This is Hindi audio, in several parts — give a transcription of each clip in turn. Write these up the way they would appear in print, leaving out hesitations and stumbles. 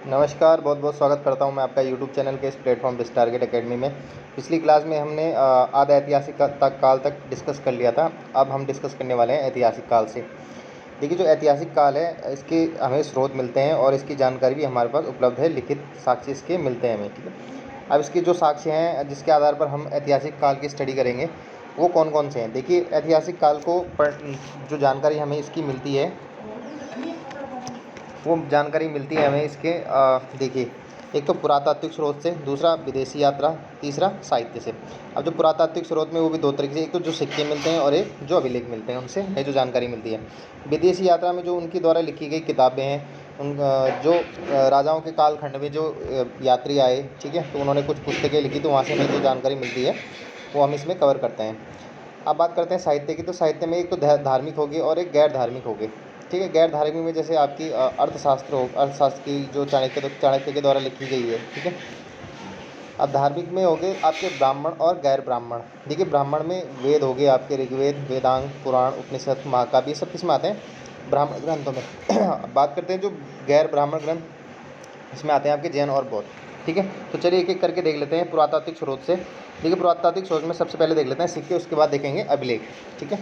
नमस्कार, बहुत बहुत स्वागत करता हूं मैं आपका यूट्यूब चैनल के इस प्लेटफॉर्म बिस टारगेट एकेडमी में। पिछली क्लास में हमने आधा ऐतिहासिक काल तक डिस्कस कर लिया था। अब हम डिस्कस करने वाले हैं ऐतिहासिक काल से। देखिए, जो ऐतिहासिक काल है इसके हमें स्रोत मिलते हैं और इसकी जानकारी भी हमारे पास उपलब्ध है, लिखित साक्ष्य इसके मिलते हैं हमें। ठीक है, अब इसके जो साक्ष्य हैं जिसके आधार पर हम ऐतिहासिक काल की स्टडी करेंगे वो कौन कौन से हैं। देखिए, ऐतिहासिक काल को जो जानकारी हमें इसकी मिलती है वो जानकारी मिलती है हमें इसके देखिए, एक तो पुरातात्विक स्रोत से, दूसरा विदेशी यात्रा, तीसरा साहित्य से। अब जो पुरातात्विक स्रोत में वो भी दो तरीके से, एक तो जो सिक्के मिलते हैं और एक जो अभिलेख मिलते हैं, उनसे हमें जो जानकारी मिलती है। विदेशी यात्रा में जो उनके द्वारा लिखी गई किताबें हैं, उन जो राजाओं के कालखंड में जो यात्री आए, ठीक है, तो उन्होंने कुछ पुस्तकें लिखी, तो वहाँ से हमें जो जानकारी मिलती है वो हम इसमें कवर करते हैं। अब बात करते हैं साहित्य की, तो साहित्य में एक तो धार्मिक होगी और एक गैर धार्मिक होगी। ठीक है, गैर धार्मिक में जैसे आपकी अर्थशास्त्र की जो चाणक्य के द्वारा लिखी गई है। ठीक है, अब धार्मिक में हो गए आपके ब्राह्मण और गैर ब्राह्मण। देखिए, ब्राह्मण में वेद हो गए आपके, ऋग्वेद, वेदांग, पुराण, उपनिषद, महाकाव्य, सब किस में आते हैं? ब्राह्मण ग्रंथों में। अब बात करते हैं जो गैर ब्राह्मण ग्रंथ, इसमें आते हैं आपके जैन और बौद्ध। ठीक है, तो चलिए एक एक करके देख लेते हैं पुरातात्विक स्रोत से। देखिए, पुरातात्विक स्रोत में सबसे पहले देख लेते हैं सिक्के, उसके बाद देखेंगे अभिलेख। ठीक है,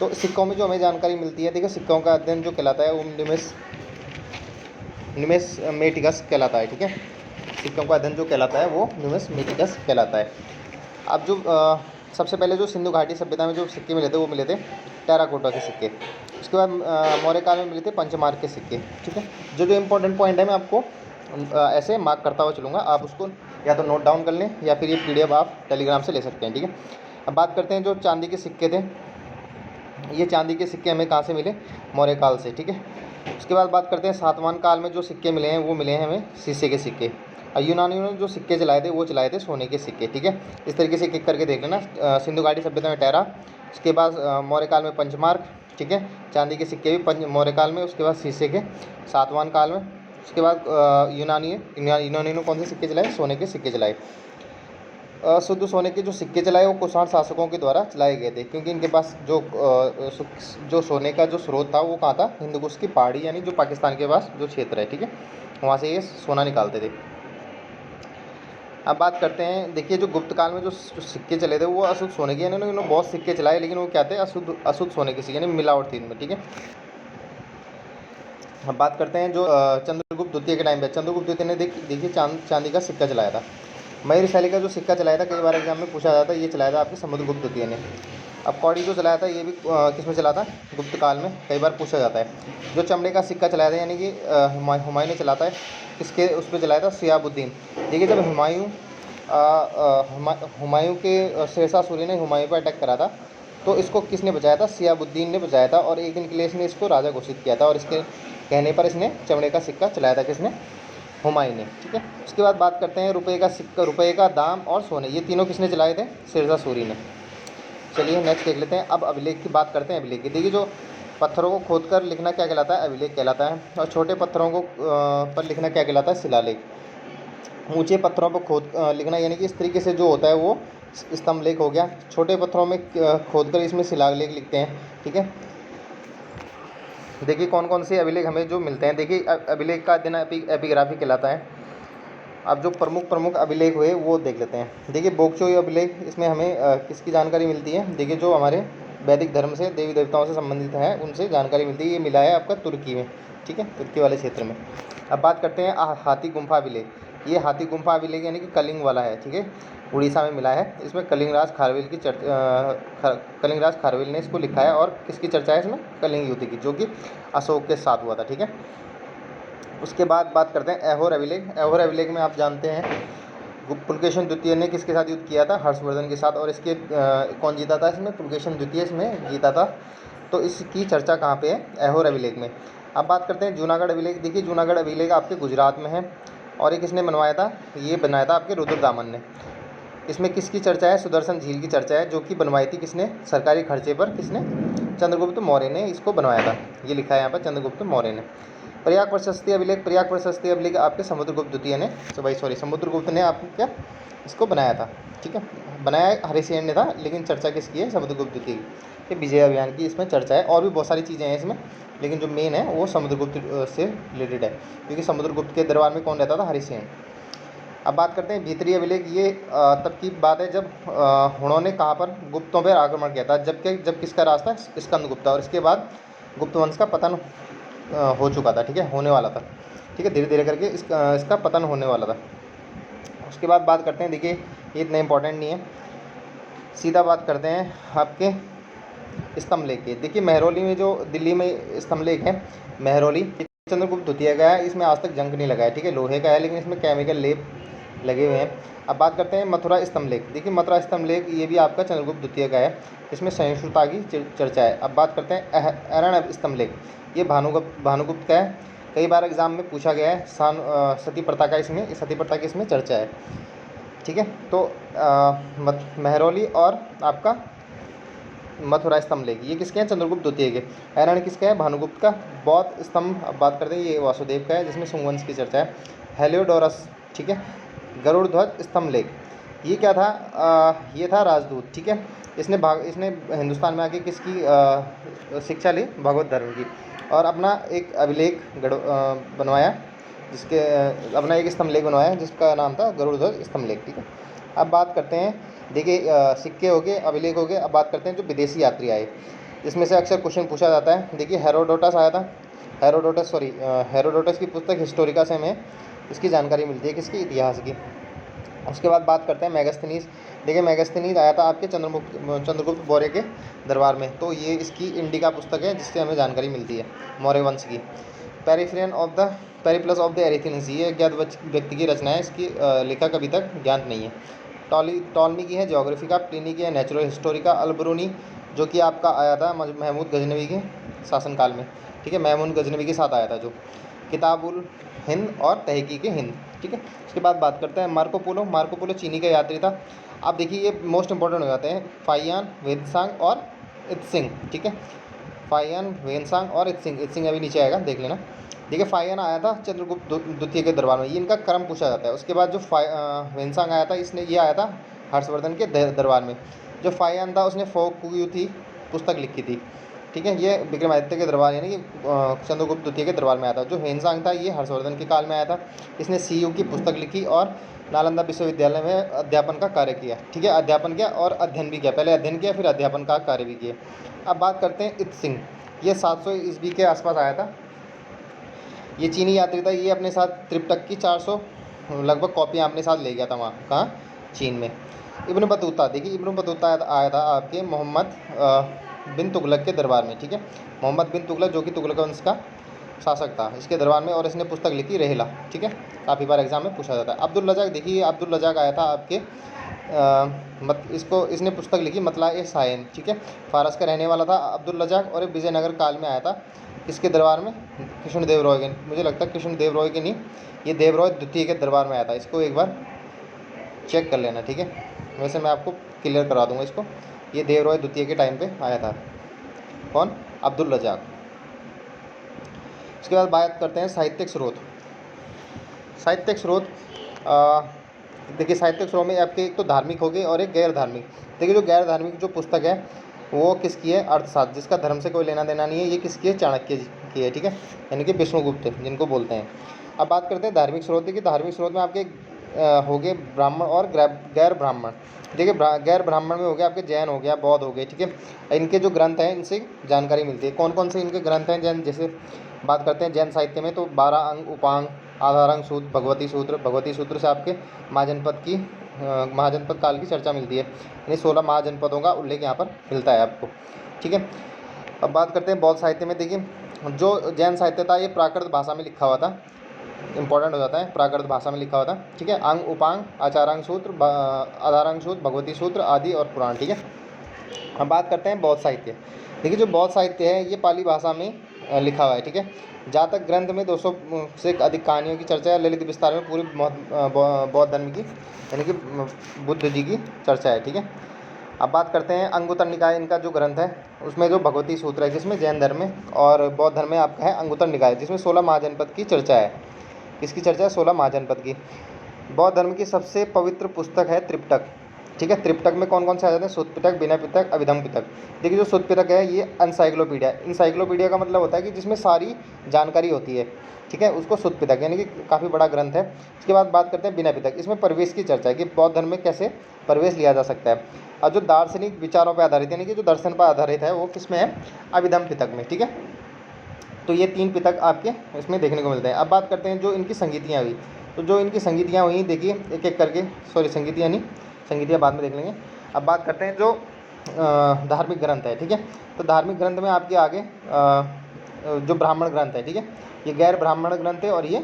तो सिक्कों में जो हमें जानकारी मिलती है, देखिए सिक्कों का अध्ययन जो कहलाता है वो न्यूमिसमेटिक्स कहलाता है। ठीक है, सिक्कों का अध्ययन जो कहलाता है वो न्यूमिसमेटिक्स कहलाता है। अब जो सबसे पहले जो सिंधु घाटी सभ्यता में जो सिक्के मिले थे वो मिले थे टेराकोटा के सिक्के। उसके बाद मौर्य काल में मिले थे पंचमार्क के सिक्के। ठीक है, जो जो इम्पोर्टेंट पॉइंट है मैं आपको ऐसे मार्क करता हुआ चलूँगा, आप उसको या तो नोट डाउन कर लें या फिर ये PDF आप टेलीग्राम से ले सकते हैं। ठीक है, अब बात करते हैं जो चांदी के सिक्के थे। ये चांदी के सिक्के हमें कहाँ से मिले? मौर्य काल से। ठीक है, उसके बाद बात करते हैं सातवां काल में जो सिक्के मिले हैं वो मिले हैं हमें शीशे के सिक्के। और यूनानियों ने जो सिक्के चलाए थे वो चलाए थे सोने के सिक्के। ठीक है, इस तरीके से एक एक करके देख लेना। सिंधु घाटी सभ्यता में टेरा, उसके बाद मौर्य काल में पंचमार्क। ठीक है, चांदी के सिक्के भी मौर्य काल में, उसके बाद शीशे के सातवां काल में। उसके बाद यूनानियों ने कौन से सिक्के चलाए? सोने के सिक्के चलाए। शुद्ध सोने के जो सिक्के चलाए वो कुषाण शासकों के द्वारा चलाए गए थे, क्योंकि इनके पास जो सोने का जो स्रोत था वो कहाँ था? हिंदू कुश की पहाड़ी, यानी जो पाकिस्तान के पास जो क्षेत्र है। ठीक है, वहाँ से ये सोना निकालते थे। अब बात करते हैं, देखिए जो गुप्त काल में जो सिक्के चले थे वो अशुद्ध सोने के, यानी उन्होंने बहुत सिक्के चलाए लेकिन वो क्या थे? अशुद्ध सोने के सिक्के, यानी मिलावट थी इनमें। ठीक है, अब बात करते हैं जो चंद्रगुप्त द्वितीय के टाइम पे, चंद्रगुप्त द्वितीय ने देखिए चांदी का सिक्का चलाया था। मयूर शैली का जो सिक्का चलाया था, कई बार एग्जाम में पूछा जाता है, ये चलाया था आपके समुद्रगुप्त द्वितीय ने। अब कौड़ी जो चलाया था ये भी किस में चला था? गुप्त काल में, कई बार पूछा जाता है। जो चमड़े का सिक्का चलाया था, यानी कि हुमायूं ने चलाता है, किसके उस पर चलाया था? शिहाबुद्दीन। देखिए, जब हुमायूं के शेरशाह सूरी ने हुमायूं पर अटैक करा था, तो इसको किसने बचाया था? शिहाबुद्दीन ने बचाया था, और एक दिन के लिए इसने इसको राजा घोषित किया था, और इसके कहने पर इसने चमड़े का सिक्का चलाया था। किसने? हुमायूं ने। ठीक है, उसके बाद बात करते हैं रुपये का सिक्का, रुपये का दाम और सोने, ये तीनों किसने चलाए थे? शेरशाह सूरी ने। चलिए नेक्स्ट देख लेते हैं। अब अभिलेख की बात करते हैं। अभिलेख की, देखिए जो पत्थरों को खोदकर लिखना क्या कहलाता है? अभिलेख कहलाता है। और छोटे पत्थरों को पर लिखना क्या कहलाता है? शिलालेख। ऊंचे पत्थरों पर खोद लिखना, यानी कि इस तरीके से जो होता है वो स्तंभलेख हो गया। छोटे पत्थरों में खोदकर इसमें शिलालेख लिखते हैं। ठीक है, देखिए कौन कौन से अभिलेख हमें जो मिलते हैं। देखिए, अभिलेख का अध्ययन एपिग्राफी कहलाता है। अब जो प्रमुख अभिलेख हुए वो देख लेते हैं। देखिए, बोकचोई अभिलेख, इसमें हमें किसकी जानकारी मिलती है? देखिए, जो हमारे वैदिक धर्म से, देवी देवताओं से संबंधित है, उनसे जानकारी मिलती है। ये मिला है आपका तुर्की में। ठीक है, तुर्की वाले क्षेत्र में। अब बात करते हैं हाथी गुम्फा अभिलेख। ये हाथी गुम्फा अभिलेख यानी कि कलिंग वाला है। ठीक है, उड़ीसा में मिला है। इसमें कलिंगराज खारवेल ने इसको लिखा है, और किसकी चर्चा है इसमें? कलिंग युद्ध की, जो कि अशोक के साथ हुआ था। ठीक है, उसके बाद बात करते हैं ऐहोर अभिलेख। ऐहोर अभिलेख में आप जानते हैं पुलकेशिन द्वितीय ने किसके साथ युद्ध किया था? हर्षवर्धन के साथ। और इसके कौन जीता था इसमें? पुलकेशिन द्वितीय इसमें जीता था। तो इसकी चर्चा कहाँ पे है? ऐहोर अभिलेख में। अब बात करते हैं जूनागढ़ अभिलेख। देखिए, जूनागढ़ अभिलेख आपके गुजरात में है, और ये किसने बनवाया था? ये बनाया था आपके रुद्रदामन ने। इसमें किसकी चर्चा है? सुदर्शन झील की चर्चा है, जो कि बनवाई थी किसने? सरकारी खर्चे पर किसने? चंद्रगुप्त मौर्य ने इसको बनवाया था। ये लिखा है यहाँ पर, चंद्रगुप्त मौर्य ने। प्रयाग प्रशस्ति अभिलेख, प्रयाग प्रशस्ति अभिलेख आपके समुद्रगुप्त द्वितीय ने, तो भाई सॉरी समुद्रगुप्त ने आप क्या इसको बनाया था, ठीक है। बनाया हरिसेन ने था, लेकिन चर्चा किसकी है, समुद्रगुप्त द्वितीय की। ये विजय अभियान की इसमें चर्चा है, और भी बहुत सारी चीज़ें हैं इसमें, लेकिन जो मेन है वो समुद्रगुप्त से रिलेटेड है, क्योंकि समुद्रगुप्त के दरबार में कौन रहता था, हरिसेन। अब बात करते हैं भीतरी अभिलेख। ये तब की बात है जब हुणों ने कहाँ पर गुप्तों पर आक्रमण किया था, जब किसका राज था, स्कंदगुप्त, और इसके बाद गुप्त वंश का पतन हो चुका था, ठीक है, होने वाला था, ठीक है, धीरे धीरे करके इसका पतन होने वाला था। उसके बाद बात करते हैं, देखिए ये इतना इंपॉर्टेंट नहीं है, सीधा बात करते हैं आपके स्तंभ लेख के। देखिए महरौली में जो दिल्ली में स्तंभ लेख है महरौली, चंद्रगुप्त द्वितीय का है, इसमें आज तक जंग नहीं लगा है, ठीक है, लोहे का है, लेकिन इसमें केमिकल लेप लगे हुए हैं। अब बात करते हैं मथुरा स्तंभ लेख। देखिए मथुरा स्तंभ लेख ये भी आपका चंद्रगुप्त द्वितीय का है, इसमें सहिष्णुता की चर्चा है। अब बात करते हैं अरण स्तंभ लेख, ये भानुगुप्त का है, कई बार एग्जाम में पूछा गया है। सती प्रथा का इसमें, सती प्रथा की इसमें चर्चा है, ठीक है। तो महरौली और आपका मथुरा स्तंभ लेख ये किसके हैं, चंद्रगुप्त द्वितीय के। अरण किसका है, भानुगुप्त का। बौद्ध स्तंभ अब बात करते हैं, ये वासुदेव का है, जिसमें सुंगवंश की चर्चा है। हेलियोडोरस, ठीक है। गरुड़ ध्वज स्तंभ लेख, ये क्या था, ये था राजदूत, ठीक है। इसने हिंदुस्तान में आके किसकी शिक्षा ली, भगवत धर्म की, और अपना एक अभिलेख बनवाया, जिसके अपना एक स्तंभ लेख बनवाया जिसका नाम था गरुड़ ध्वज स्तंभ लेख, ठीक है। अब बात करते हैं, देखिए सिक्के हो गए, अभिलेख हो गए। अब बात करते हैं जो विदेशी यात्री आए, इसमें से अक्सर क्वेश्चन पूछा जाता है। देखिए हेरोडोटस आया था, हेरोडोटस की पुस्तक हिस्टोरिका से हमें इसकी जानकारी मिलती है, किसकी, इतिहास की। उसके बाद बात करते हैं मेगास्थनीज। देखिए मेगास्थनीज आया था आपके चंद्रगुप्त मौर्य के दरबार में, तो ये इसकी इंडिका पुस्तक है, जिससे हमें जानकारी मिलती है मौर्य वंश की। पेरिप्लस ऑफ द एरिथीनियंस, ये अज्ञात व्यक्ति की रचना है, इसकी लेखक अभी तक ज्ञात नहीं है। टॉलमी की है ज्योग्राफी का, प्लिनी की है नेचुरल हिस्टोरी का, अलब्रूनी जो कि आपका आया था महमूद गजनवी के शासनकाल में, ठीक है, महमूद गजनवी के साथ आया था, जो किताबुल हिंद और तहकीक हिंद, ठीक है। उसके बाद बात करते हैं मार्को पोलो चीनी का यात्री था। आप देखिए ये मोस्ट इंपॉर्टेंट हो जाते हैं, फाइयान वेदसांग और इत्सिंग, ठीक है, फाइयान वेदसांग और इत्सिंग अभी नीचे आएगा, देख लेना। देखिए फाइयान आया था चंद्रगुप्त द्वितीय के दरबार में, ये इनका क्रम पूछा जाता है। उसके बाद जो वेदसांग आया था, ये आया था हर्षवर्धन के दरबार में। जो फाइयान था उसने फोकयुथी पुस्तक लिखी थी, ठीक है, ये विक्रमादित्य के दरबार यानी कि चंद्रगुप्त द्वितीय के दरबार में आया था। जो हेनसांग था ये हर्षवर्धन के काल में आया था, इसने सीयू की पुस्तक लिखी और नालंदा विश्वविद्यालय में अध्यापन का कार्य किया, ठीक है, अध्यापन किया और अध्ययन भी किया, पहले अध्ययन किया फिर अध्यापन का कार्य भी किया। अब बात करते हैं इत्सिंग, ये 700 ईस्वी के आसपास आया था, ये चीनी यात्री था, ये अपने साथ त्रिपिटक की 400 लगभग कॉपियाँ अपने साथ ले गया था वहाँ, कहाँ, चीन में। इब्न बतूता, देखिए इब्न बतूता आया था आपके मोहम्मद बिन तुगलक के दरबार में, ठीक है, मोहम्मद बिन तुगलक जो कि तुगलक वंश का शासक था, इसके दरबार में, और इसने पुस्तक लिखी रहेला, ठीक है, काफ़ी बार एग्जाम में पूछा जाता है। अब्दुल रजाक, देखिए अब्दुल रजाक आया था आपके इसने पुस्तक लिखी मतला ए सायन, ठीक है, फारस का रहने वाला था अब्दुल रजाक, और विजयनगर काल में आया था, इसके दरबार में, कृष्णदेव रॉय के, मुझे लगता है कृष्णदेव रॉय के नहीं, ये देवराय द्वितीय के दरबार में आया था, इसको एक बार चेक कर लेना, ठीक है, वैसे मैं आपको क्लियर करा दूंगा इसको। ये देवराय द्वितीय के टाइम पे आया था, कौन, अब्दुल रजाक। उसके बाद बात करते हैं साहित्यिक स्रोत। साहित्यिक स्रोत देखिए साहित्यिक स्रोत में आपके एक तो धार्मिक हो गए और एक गैर धार्मिक। देखिए जो गैर धार्मिक जो पुस्तक है वो किसकी है, अर्थशास्त्र, जिसका धर्म से कोई लेना देना नहीं है, ये किसकी है, चाणक्य की है, ठीक है, यानी कि विष्णुगुप्त जिनको बोलते हैं। अब बात करते हैं धार्मिक स्रोत। देखिए धार्मिक स्रोत में आपके हो गए ब्राह्मण और गैर ब्राह्मण। देखिए गैर ब्राह्मण में हो गया आपके जैन हो गया, बौद्ध हो गए, ठीक है, इनके जो ग्रंथ हैं इनसे जानकारी मिलती है। कौन कौन से इनके ग्रंथ हैं जैन, जैसे बात करते हैं जैन साहित्य में तो 12 अंग, उपांग, आधारंग सूत्र, भगवती सूत्र से आपके महाजनपद काल की चर्चा मिलती है, यानी 16 महाजनपदों का उल्लेख यहाँ पर मिलता है आपको, ठीक है। अब बात करते हैं बौद्ध साहित्य में। देखिए जो जैन साहित्य था ये प्राकृत भाषा में लिखा हुआ था, इंपॉर्टेंट हो जाता है, प्राकृत भाषा में लिखा हुआ था, ठीक है, अंग, उपांग, आचारांग सूत्र, आधारांग सूत्र, भगवती सूत्र आदि और पुराण, ठीक है। अब बात करते हैं बौद्ध साहित्य। देखिए जो बौद्ध साहित्य है ये पाली भाषा में लिखा हुआ है, ठीक है। जहाँ तक ग्रंथ में 200 से अधिक कहानियों की चर्चा है, ललित विस्तार में पूरी बौद्ध धर्म की यानी कि बुद्ध जी की चर्चा है, ठीक है। अब बात करते हैं अंगुत्तर निकाय, इनका जो ग्रंथ है उसमें जो भगवती सूत्र है, जिसमें जैन धर्म में और बौद्ध धर्म में आपका है अंगुत्तर निकाय, जिसमें 16 महाजनपद की चर्चा है। किसकी चर्चा है? 16 महाजनपद की। बौद्ध धर्म की सबसे पवित्र पुस्तक है त्रिपिटक। ठीक है, त्रिपिटक में कौन कौन से आ जाते हैं? सुत्त पिटक, विनय पिटक, अभिधम्म पिटक। देखिए जो सुत्त पिटक है ये एनसाइक्लोपीडिया है। एनसाइक्लोपीडिया का मतलब होता है कि जिसमें सारी जानकारी होती है। ठीक है, उसको सुत्त पिटक यानी कि काफ़ी बड़ा ग्रंथ है। उसके बाद बात करते हैं विनय पिटक, इसमें प्रवेश की चर्चा है कि बौद्ध धर्म में कैसे प्रवेश लिया जा सकता है। और जो दार्शनिक विचारों पर आधारित यानी कि जो दर्शन पर आधारित है वो किस में है? अभिधम्म पिटक में। ठीक है, तो ये 3 पिटक आपके इसमें देखने को मिलते हैं। अब बात करते हैं जो इनकी संगीतियाँ हुई, तो जो इनकी संगीतियाँ हुई देखिए एक एक करके, सॉरी संगीतियाँ नहीं, संगीतियाँ बाद में देख लेंगे। अब बात करते हैं जो धार्मिक ग्रंथ है। ठीक है, तो धार्मिक ग्रंथ में आपके आगे जो ब्राह्मण ग्रंथ है, ठीक है, ये गैर ब्राह्मण ग्रंथ है और ये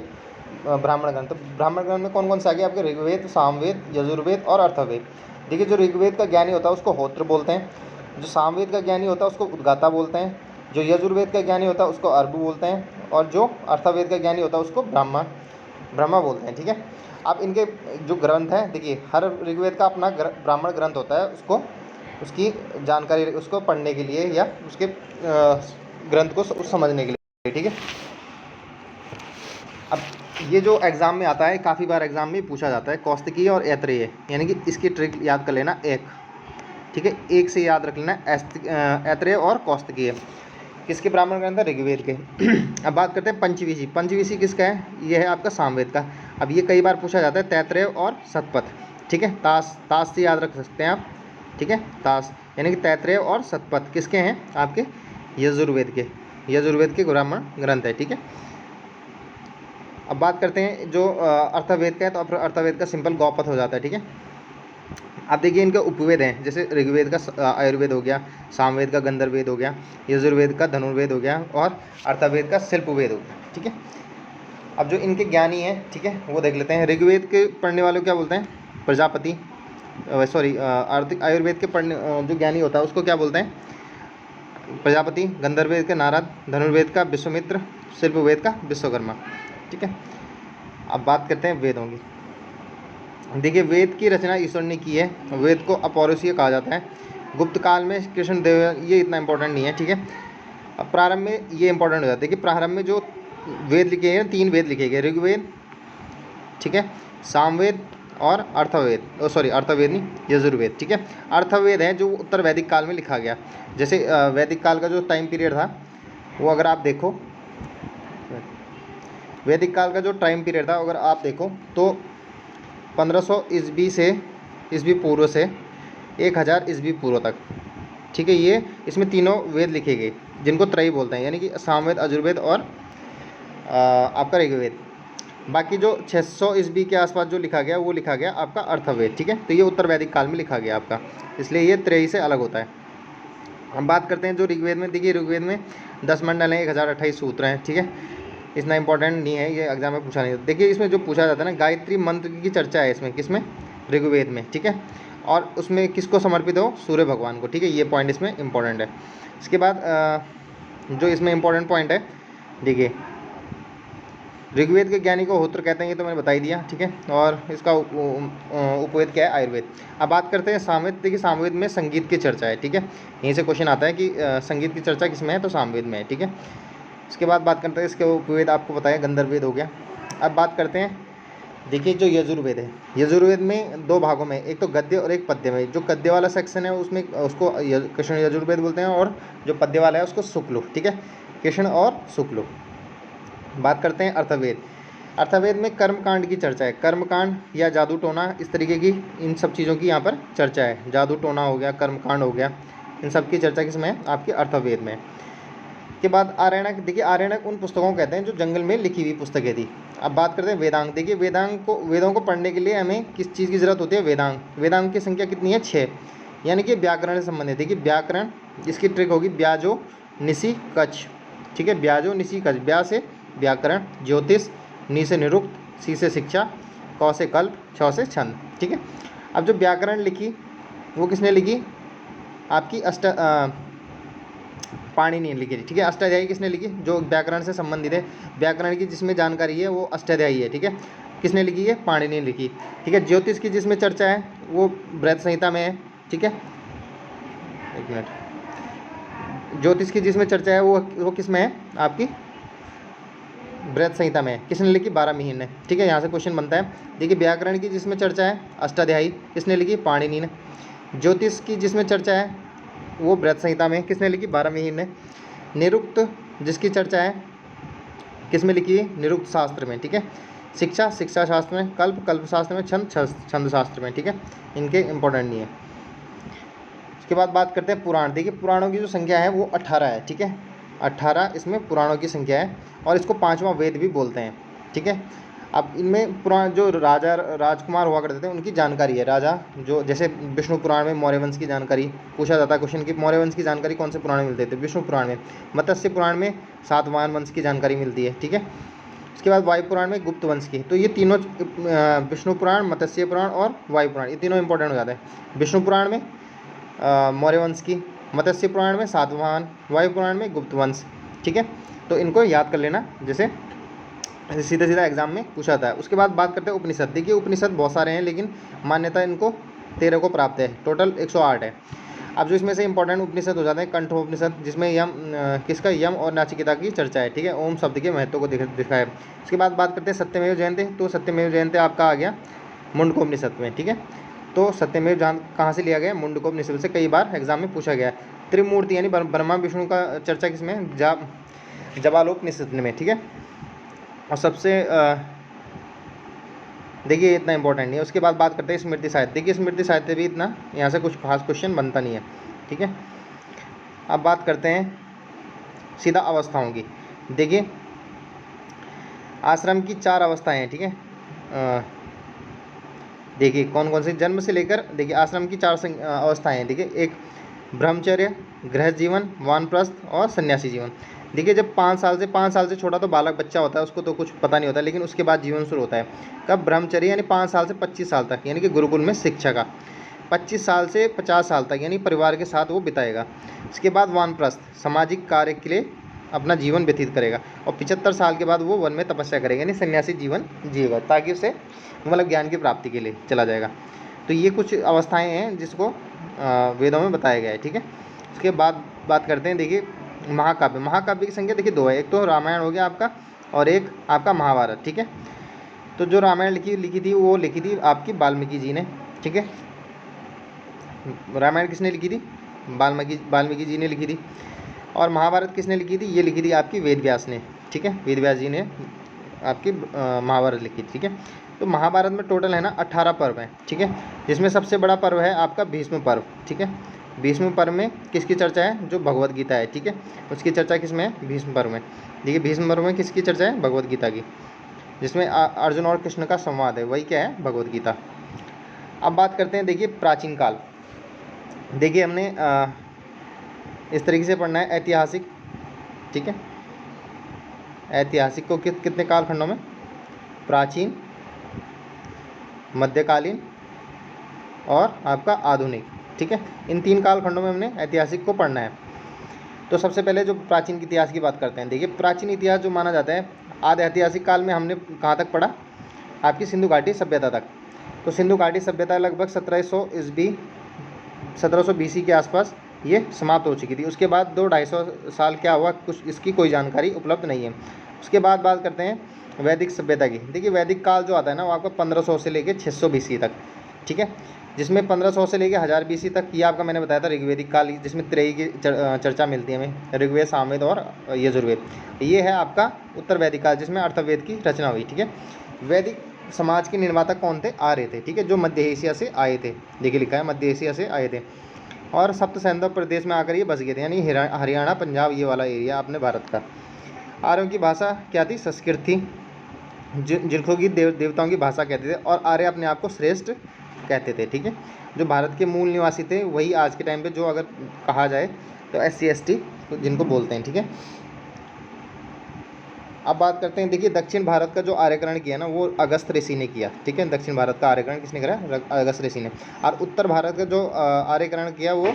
ब्राह्मण ग्रंथ। तो ब्राह्मण ग्रंथ में कौन कौन से आ गए आपके? ऋग्वेद, सामवेद, यजुर्वेद और अर्थवेद। देखिए जो ऋग्वेद का ज्ञानी होता है उसको होत्र बोलते हैं, जो सामवेद का ज्ञानी होता है उसको उद्गाता बोलते हैं, जो यजुर्वेद का ज्ञानी होता है उसको अर्बु बोलते हैं, और जो अर्थवेद का ज्ञानी होता है उसको ब्रह्मा बोलते हैं। ठीक है, अब इनके जो ग्रंथ हैं देखिए, हर ऋग्वेद का अपना ब्राह्मण ग्रंथ होता है, उसको उसकी जानकारी उसको पढ़ने के लिए या उसके ग्रंथ को समझने के लिए। ठीक है, अब ये जो एग्ज़ाम में आता है, काफ़ी बार एग्ज़ाम में पूछा जाता है, कौस्तिकीय और ऐत्रेय, यानी कि इसकी ट्रिक याद कर लेना एक। ठीक है, एक से याद रख लेना ऐत्रेय और कौस्तिकीय। किसके ब्राह्मण ग्रंथ है? ऋग्वेद के। अब बात करते हैं पंचविशी। पंचविशी किसका है? ये है आपका सामवेद का। अब ये कई बार पूछा जाता है, तैत्रेय और शतपथ। ठीक है, ताश से याद रख सकते हैं आप। ठीक है, ताश यानी कि तैत्रेय और शतपथ किसके हैं? आपके यजुर्वेद के ब्राह्मण ग्रंथ है। ठीक है, अब बात करते हैं जो अर्थवेद का है, तो अर्थवेद का सिंपल गौपथ हो जाता है। ठीक है, अब देखिए इनके उपवेद हैं, जैसे ऋग्वेद का आयुर्वेद हो गया, सामवेद का गंधर्ववेद हो गया, यजुर्वेद का धनुर्वेद हो गया और अर्थवेद का शिल्पवेद हो गया। ठीक है, अब जो इनके ज्ञानी हैं, ठीक है, वो देख लेते हैं। ऋग्वेद के पढ़ने वालों को क्या बोलते हैं? प्रजापति। सॉरी, आयुर्वेद के पढ़ने जो ज्ञानी होता है उसको क्या बोलते हैं? प्रजापति। गंधर्ववेद का नारद, धनुर्वेद का विश्वामित्र, शिल्पवेद का विश्वकर्मा। ठीक है, अब बात करते हैं वेदों की। देखिए वेद की रचना ईश्वर ने की है, वेद को अपौरुषीय कहा जाता है। गुप्त काल में कृष्ण देव, ये इतना इंपॉर्टेंट नहीं है। ठीक है, अब प्रारंभ में ये इंपॉर्टेंट हो जाता है कि प्रारंभ में जो वेद लिखे हैं, 3 वेद लिखे गए, ऋग्वेद, ठीक है, सामवेद और अर्थवेद। सॉरी, अर्थवेद नहीं, यजुर्वेद। ठीक है, अर्थवेद है जो उत्तर वैदिक काल में लिखा गया। जैसे वैदिक काल का जो टाइम पीरियड था वो अगर आप देखो, वैदिक काल का जो टाइम पीरियड था अगर आप देखो तो 1500 ईस्वी से ईस्वी पूर्व से 1000 ईस्वी पूर्व तक। ठीक है, ये इसमें तीनों वेद लिखे गए जिनको त्रयी बोलते हैं, यानी कि सामवेद, अजुर्वेद और आपका ऋग्वेद। बाकी जो 600 ईस्वी के आसपास जो लिखा गया वो लिखा गया आपका अर्थवेद। ठीक है, तो ये उत्तर वैदिक काल में लिखा गया आपका, इसलिए ये त्रयी से अलग होता है। हम बात करते हैं जो ऋग्वेद में, देखिए ऋग्वेद में 10 मंडल हैं, 1028 सूत्र हैं। ठीक है, इतना इंपॉर्टेंट नहीं है, ये एग्जाम में पूछा नहीं। देखिए इसमें जो पूछा जाता है ना, गायत्री मंत्र की चर्चा है इसमें, किसमें? ऋग्वेद में। ठीक है, और उसमें किसको समर्पित हो? सूर्य भगवान को। ठीक है, ये पॉइंट इसमें इंपॉर्टेंट है। इसके बाद जो इसमें इंपॉर्टेंट पॉइंट है, देखिए ऋग्वेद के ज्ञानी को होत्र कहते हैं, ये तो मैंने बता ही दिया। ठीक है, और इसका उपवेद क्या है? आयुर्वेद। अब बात करते हैं सामवेद। देखिए सामवेद में संगीत की चर्चा है। ठीक है, यहीं से क्वेश्चन आता है कि संगीत की चर्चा किसमें है, तो सामवेद में है। ठीक है, इसके बाद बात करते हैं, इसके उपवेद आपको बताया, गंधर्ववेद हो गया। अब बात करते हैं, देखिए जो यजुर्वेद है, यजुर्वेद में 2 भागों में, एक तो गद्य और एक पद्य में। जो गद्य वाला सेक्शन है उसमें उसको कृष्ण यजुर्वेद बोलते हैं, और जो पद्य वाला है उसको शुक्ल। ठीक है, कृष्ण और शुक्ल। बात करते हैं अर्थवेद। अर्थवेद में कर्मकांड की चर्चा है, कर्मकांड या जादू टोना, इस तरीके की इन सब चीज़ों की यहाँ पर चर्चा है। जादू टोना हो गया, कर्मकांड हो गया, इन सब की चर्चा किसमें है? आपके अर्थवेद में। के बाद आरण्यक। देखिए आरण्यक उन पुस्तकों को कहते हैं जो जंगल में लिखी हुई पुस्तकें थी। अब बात करते हैं वेदांग। देखिए वेदों को पढ़ने के लिए हमें किस चीज़ की ज़रूरत होती है? वेदांग। वेदांग की संख्या कितनी है? 6, यानी कि व्याकरण से संबंधित। देखिए व्याकरण, इसकी ट्रिक होगी ब्याजो निसी कच्छ। ठीक है, ब्याजो निसी कच्छ, ब्या से व्याकरण, ज्योतिष, नी से निरुक्त, सी से शिक्षा, क से कल्प, छ से छंद। ठीक है, अब जो व्याकरण लिखी वो किसने लिखी? आपकी पाणिनि ने लिखी। ठीक है, अष्टाध्यायी किसने लिखी? जो व्याकरण से संबंधित है, व्याकरण की जिसमें जानकारी है वो अष्टाध्यायी है। ठीक है, किसने लिखी है? पाणिनि ने लिखी। ठीक है, ज्योतिष की जिसमें चर्चा है वो बृहत संहिता में है। ठीक है, एक मिनट। ज्योतिष की जिसमें चर्चा है वो किस में है आपकी? बृहत संहिता में है। किसने लिखी? बारहमीहि ने। ठीक है, यहाँ से क्वेश्चन बनता है। देखिए व्याकरण की जिसमें चर्चा है अष्टाध्यायी, किसने लिखी? पाणिनि ने। ज्योतिष की जिसमें चर्चा है वो बृहत संहिता में, किसने लिखी? बारहमीहि ने। निरुक्त जिसकी चर्चा है किस में लिखी है? निरुक्त शास्त्र में। ठीक है, शिक्षा शिक्षा शास्त्र में, कल्प कल्प शास्त्र में, छंद छंद शास्त्र में। ठीक है, इनके इंपॉर्टेंट नहीं है। उसके बाद बात करते हैं पुराण। देखिए पुराणों की जो संख्या है वो 18 है। ठीक है, 18 इसमें पुराणों की संख्या है और इसको पांचवा वेद भी बोलते हैं। ठीक है, अब इनमें पुराण जो राजा राजकुमार हुआ करते थे उनकी जानकारी है। राजा जो जैसे विष्णु पुराण में मौर्य वंश की जानकारी पूछा जाता है क्वेश्चन की, मौर्य वंश की जानकारी कौन से पुराण में मिलते थे? विष्णु पुराण में। मत्स्य पुराण में सातवाहन वंश की जानकारी मिलती है। ठीक है, उसके बाद वायु पुराण में गुप्त वंश की। तो ये तीनों विष्णु पुराण, मत्स्य पुराण और वायु पुराण, ये तीनों इंपॉर्टेंट हो जाते हैं। विष्णु पुराण में मौर्य वंश की, मत्स्य पुराण में सातवाहन, वायु पुराण में गुप्त वंश। ठीक है, तो इनको याद कर लेना, जैसे सीधा सीधा एग्जाम में पूछा था। उसके बाद बात करते हैं उपनिषद। देखिए उपनिषद बहुत सारे हैं लेकिन मान्यता इनको 13 को प्राप्त है, टोटल 108 है। अब जो इसमें से इंपॉर्टेंट उपनिषद हो जाते हैं कंठोपनिषद, जिसमें यम किसका? यम और नाचिकेता की चर्चा है। ठीक है, ओम शब्द के महत्व को दिखा है। उसके बाद बात करते हैं सत्यमेव जयंते। तो सत्यमेव जयंते आपका आ गया मुंडकोपनिषद में। ठीक है, तो सत्यमेव जान कहाँ से लिया गया? मुंडकोपनिषद से, कई बार एग्जाम में पूछा गया है। त्रिमूर्ति यानी ब्रह्मा विष्णु का चर्चा किसमें? जबालोपनिषद में। ठीक है, और सबसे देखिए इतना इंपॉर्टेंट नहीं है। उसके बाद बात करते हैं स्मृति साहित्य। देखिए स्मृति साहित्य भी इतना यहाँ से कुछ खास क्वेश्चन बनता नहीं है। ठीक है, अब बात करते हैं सीधा अवस्थाओं की। देखिए आश्रम की 4 अवस्थाएं हैं। ठीक है, देखिए कौन कौन से? जन्म से लेकर, देखिए आश्रम की 4 अवस्थाएं हैं। देखिए एक ब्रह्मचर्य, गृहस्थ जीवन, वानप्रस्थ और सन्यासी जीवन। देखिए जब 5 साल से छोटा तो बालक बच्चा होता है, उसको तो कुछ पता नहीं होता, लेकिन उसके बाद जीवन शुरू होता है। कब? ब्रह्मचर्य यानी 5 साल से 25 साल तक, यानी कि गुरुकुल में शिक्षा का। 25 साल से 50 साल तक यानी परिवार के साथ वो बिताएगा। उसके बाद वानप्रस्थ, सामाजिक कार्य के लिए अपना जीवन व्यतीत करेगा। और 75 साल के बाद वो वन में तपस्या करेगा, यानी सन्यासी जीवन जिएगा, ताकि उसे मतलब ज्ञान की प्राप्ति के लिए चला जाएगा। तो ये कुछ अवस्थाएं हैं जिसको वेदों में बताया गया है। ठीक है, उसके बाद बात करते हैं। देखिए महाकाव्य। महाकाव्य की संख्या देखिए 2 है। एक तो रामायण हो गया आपका और एक आपका महाभारत। ठीक है, तो जो रामायण लिखी थी वो लिखी थी आपकी वाल्मीकि जी ने। ठीक है, रामायण किसने लिखी थी? वाल्मीकि जी ने लिखी थी। और महाभारत किसने लिखी थी? ये लिखी थी आपकी वेद व्यास ने। ठीक है, वेद व्यास जी ने आपकी महाभारत लिखी थी। ठीक है, तो महाभारत में टोटल है ना 18 पर्व हैं। ठीक है, जिसमें सबसे बड़ा पर्व है आपका भीष्म पर्व। ठीक है, भीष्म पर्व में किसकी चर्चा है? जो भगवत गीता है। ठीक है, उसकी चर्चा किसमें है? भीष्म पर्व में। देखिए भीष्म पर्व में किसकी चर्चा है? भगवत गीता की, जिसमें अर्जुन और कृष्ण का संवाद है, वही क्या है? भगवत गीता। अब बात करते हैं देखिए प्राचीन काल। देखिए हमने इस तरीके से पढ़ना है ऐतिहासिक। ठीक है, ऐतिहासिक को कितने कालखंडों में? प्राचीन, मध्यकालीन और आपका आधुनिक। ठीक है, इन 3 कालखंडों में हमने ऐतिहासिक को पढ़ना है। तो सबसे पहले जो प्राचीन इतिहास की बात करते हैं। देखिए प्राचीन इतिहास जो माना जाता है, आदि ऐतिहासिक काल में हमने कहाँ तक पढ़ा? आपकी सिंधु घाटी सभ्यता तक। तो सिंधु घाटी सभ्यता लगभग 1700 ईस्वी 1700 BC के आसपास ये समाप्त हो चुकी थी। उसके बाद 200-250 साल क्या हुआ, कुछ इसकी कोई जानकारी उपलब्ध नहीं है। उसके बाद बात करते हैं वैदिक सभ्यता की। देखिए वैदिक काल जो आता है ना, वो आपका 1500 से लेकर 600 BC तक। ठीक है, जिसमें 1500 से लेकर 1000 BC तक ये आपका मैंने बताया था ऋग्वेदिक काल, जिसमें त्रयी की चर्चा मिलती है हमें, ऋग्वेद, सामवेद और यजुर्वेद। ये है आपका उत्तर वैदिक काल, जिसमें अर्थवेद की रचना हुई। ठीक है, वैदिक समाज के निर्माता कौन थे? आर्य थे। ठीक है, जो मध्य एशिया से आए थे। देखिए लिखा है मध्य एशिया से आए थे और सप्त सैंधव प्रदेश में आकर ये बस गए थे, यानी हरियाणा, पंजाब, ये वाला एरिया अपने भारत का। आर्यों की भाषा क्या थी? संस्कृत थी, जिनको की देवताओं की भाषा कहते थे, और आर्य अपने आप को श्रेष्ठ कहते थे। ठीक है, जो भारत के मूल निवासी थे वही आज के टाइम पे जो अगर कहा जाए तो SC ST जिनको बोलते हैं। ठीक है, अब बात करते हैं। देखिए दक्षिण भारत का जो आर्यकरण किया ना, वो अगस्त ऋषि ने किया। ठीक है, दक्षिण भारत का आर्यकरण किसने करा? अगस्त ऋषि ने। और उत्तर भारत का जो आर्यकरण किया वो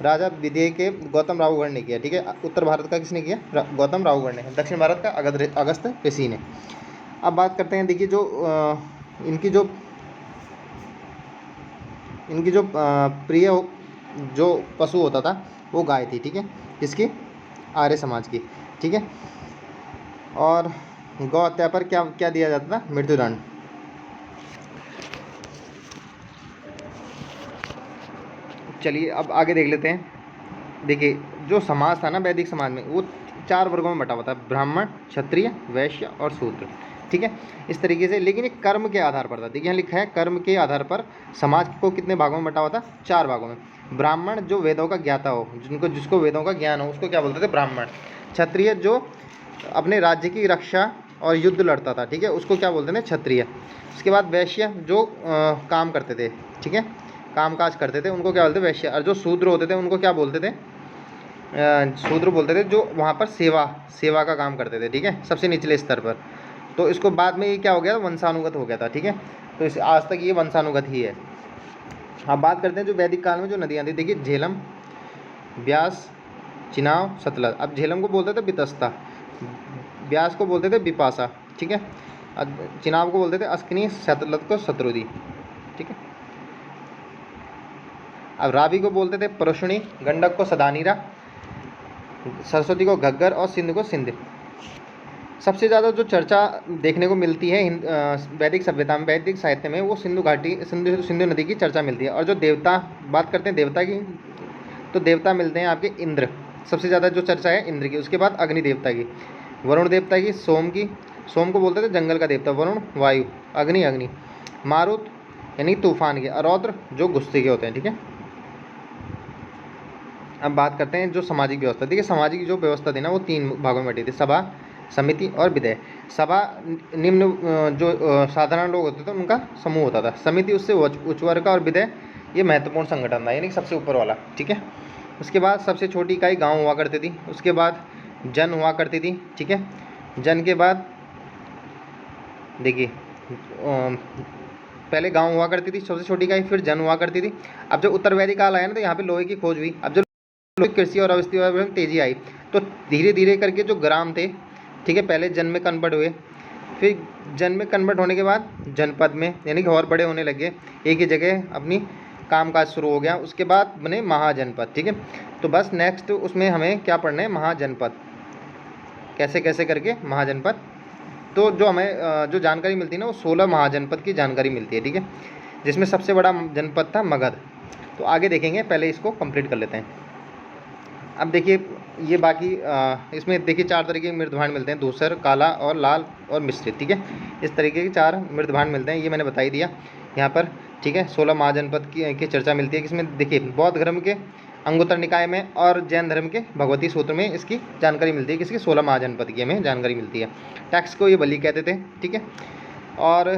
राजा विदेह के गौतम राहुगढ़ ने किया। ठीक है, उत्तर भारत का किसने किया? गौतम राहुगढ़ ने। दक्षिण भारत का अगस्त ऋषि ने। अब बात करते हैं। देखिए जो इनकी जो प्रिय जो पशु होता था वो गाय थी, ठीक है, किसकी, आर्य समाज की, ठीक है। और गौ हत्या पर क्या क्या दिया जाता था, मृत्युदंड। चलिए अब आगे देख लेते हैं। देखिए जो समाज था ना वैदिक समाज में, वो 4 वर्गों में बटा हुआ था, ब्राह्मण, क्षत्रिय, वैश्य और शूद्र, ठीक है, इस तरीके से। लेकिन ये कर्म के आधार पर था, देखिए यहाँ लिखा है कर्म के आधार पर समाज को कितने भागों में बटा हुआ था, 4 भागों में। ब्राह्मण जो वेदों का ज्ञाता हो, जिसको वेदों का ज्ञान हो, उसको क्या बोलते थे, ब्राह्मण। क्षत्रिय जो अपने राज्य की रक्षा और युद्ध लड़ता था, ठीक है, उसको क्या बोलते थे, क्षत्रिय। उसके बाद वैश्य जो काम करते थे, ठीक है, काम काज करते थे, उनको क्या बोलते थे, वैश्य। और जो शूद्र होते थे उनको क्या बोलते थे, शूद्र बोलते थे, जो वहाँ पर सेवा सेवा का काम करते थे, ठीक है, सबसे निचले स्तर पर। तो इसको बाद में ये क्या हो गया, वंशानुगत हो गया था, ठीक है। तो इस आज तक ये वंशानुगत ही है। अब बात करते हैं जो वैदिक काल में जो नदियाँ थी, देखिए झेलम, ब्यास, चिनाव, सतलज। अब झेलम को बोलते थे बितस्ता, ब्यास को बोलते थे बिपाशा, ठीक है, चिनाव को बोलते थे अस्किनी, सतलज को शत्रुदी, ठीक है। अब रावी को बोलते थे परुषणी, गंडक को सदानीरा, सरस्वती को घग्गर और सिंध को सिंध। सबसे ज़्यादा जो चर्चा देखने को मिलती है वैदिक सभ्यता में, वैदिक साहित्य में, वो सिंधु घाटी, सिंधु नदी की चर्चा मिलती है। और जो देवता, बात करते हैं देवता की, तो देवता मिलते हैं आपके इंद्र, सबसे ज़्यादा जो चर्चा है इंद्र की। उसके बाद अग्नि देवता की, वरुण देवता की, सोम की, सोम को बोलते थे जंगल का देवता, वरुण वायु, अग्नि अग्नि, मारुत यानी तूफान के, और रौद्र जो गुस्से के होते हैं, ठीक है। अब बात करते हैं जो सामाजिक व्यवस्था, देखिए सामाजिक जो व्यवस्था थी ना, वो 3 भागों में बटी थी, सभा, समिति और विधेय। सभा निम्न जो साधारण लोग होते थे उनका समूह होता था, समिति उससे उच्च वर्ग का, और विधेय ये महत्वपूर्ण संगठन था, यानी सबसे ऊपर वाला, ठीक है। उसके बाद सबसे छोटी इकाई गांव हुआ करती थी, उसके बाद जन हुआ करती थी, ठीक है। जन के बाद देखिए पहले गांव हुआ करती थी सबसे छोटी इकाई, फिर जन हुआ करती थी। अब जब उत्तर वैदिक काल आया ना, तो यहाँ पे लोहे की खोज हुई। अब जो कृषि और अवस्थी में तेजी आई, तो धीरे धीरे करके जो ग्राम थे, ठीक है, पहले जन में कन्वर्ट हुए, फिर जन में कन्वर्ट होने के बाद जनपद में, यानी कि और बड़े होने लगे, एक ही जगह अपनी कामकाज शुरू हो गया। उसके बाद बने महाजनपद, ठीक है। तो बस नेक्स्ट उसमें हमें क्या पढ़ना है, महाजनपद, कैसे कैसे करके महाजनपद। तो जो हमें जो जानकारी मिलती है ना, वो 16 महाजनपद की जानकारी मिलती है, ठीक है, जिसमें सबसे बड़ा जनपद था मगध। तो आगे देखेंगे, पहले इसको कंप्लीट कर लेते हैं। अब देखिए ये बाकी इसमें देखिए 4 तरीके के मृदभांड मिलते हैं, धूसर, काला और लाल और मिश्रित, ठीक है। इस तरीके के 4 मृदभांड मिलते हैं, ये मैंने बता ही दिया यहाँ पर, ठीक है। 16 महाजनपद की चर्चा मिलती है, किसमें, देखिए बौद्ध धर्म के अंगुत्तर निकाय में और जैन धर्म के भगवती सूत्र में इसकी जानकारी मिलती है, किसकी, 16 महाजनपद की हमें जानकारी मिलती है। टैक्स को ये बलि कहते थे, ठीक है। और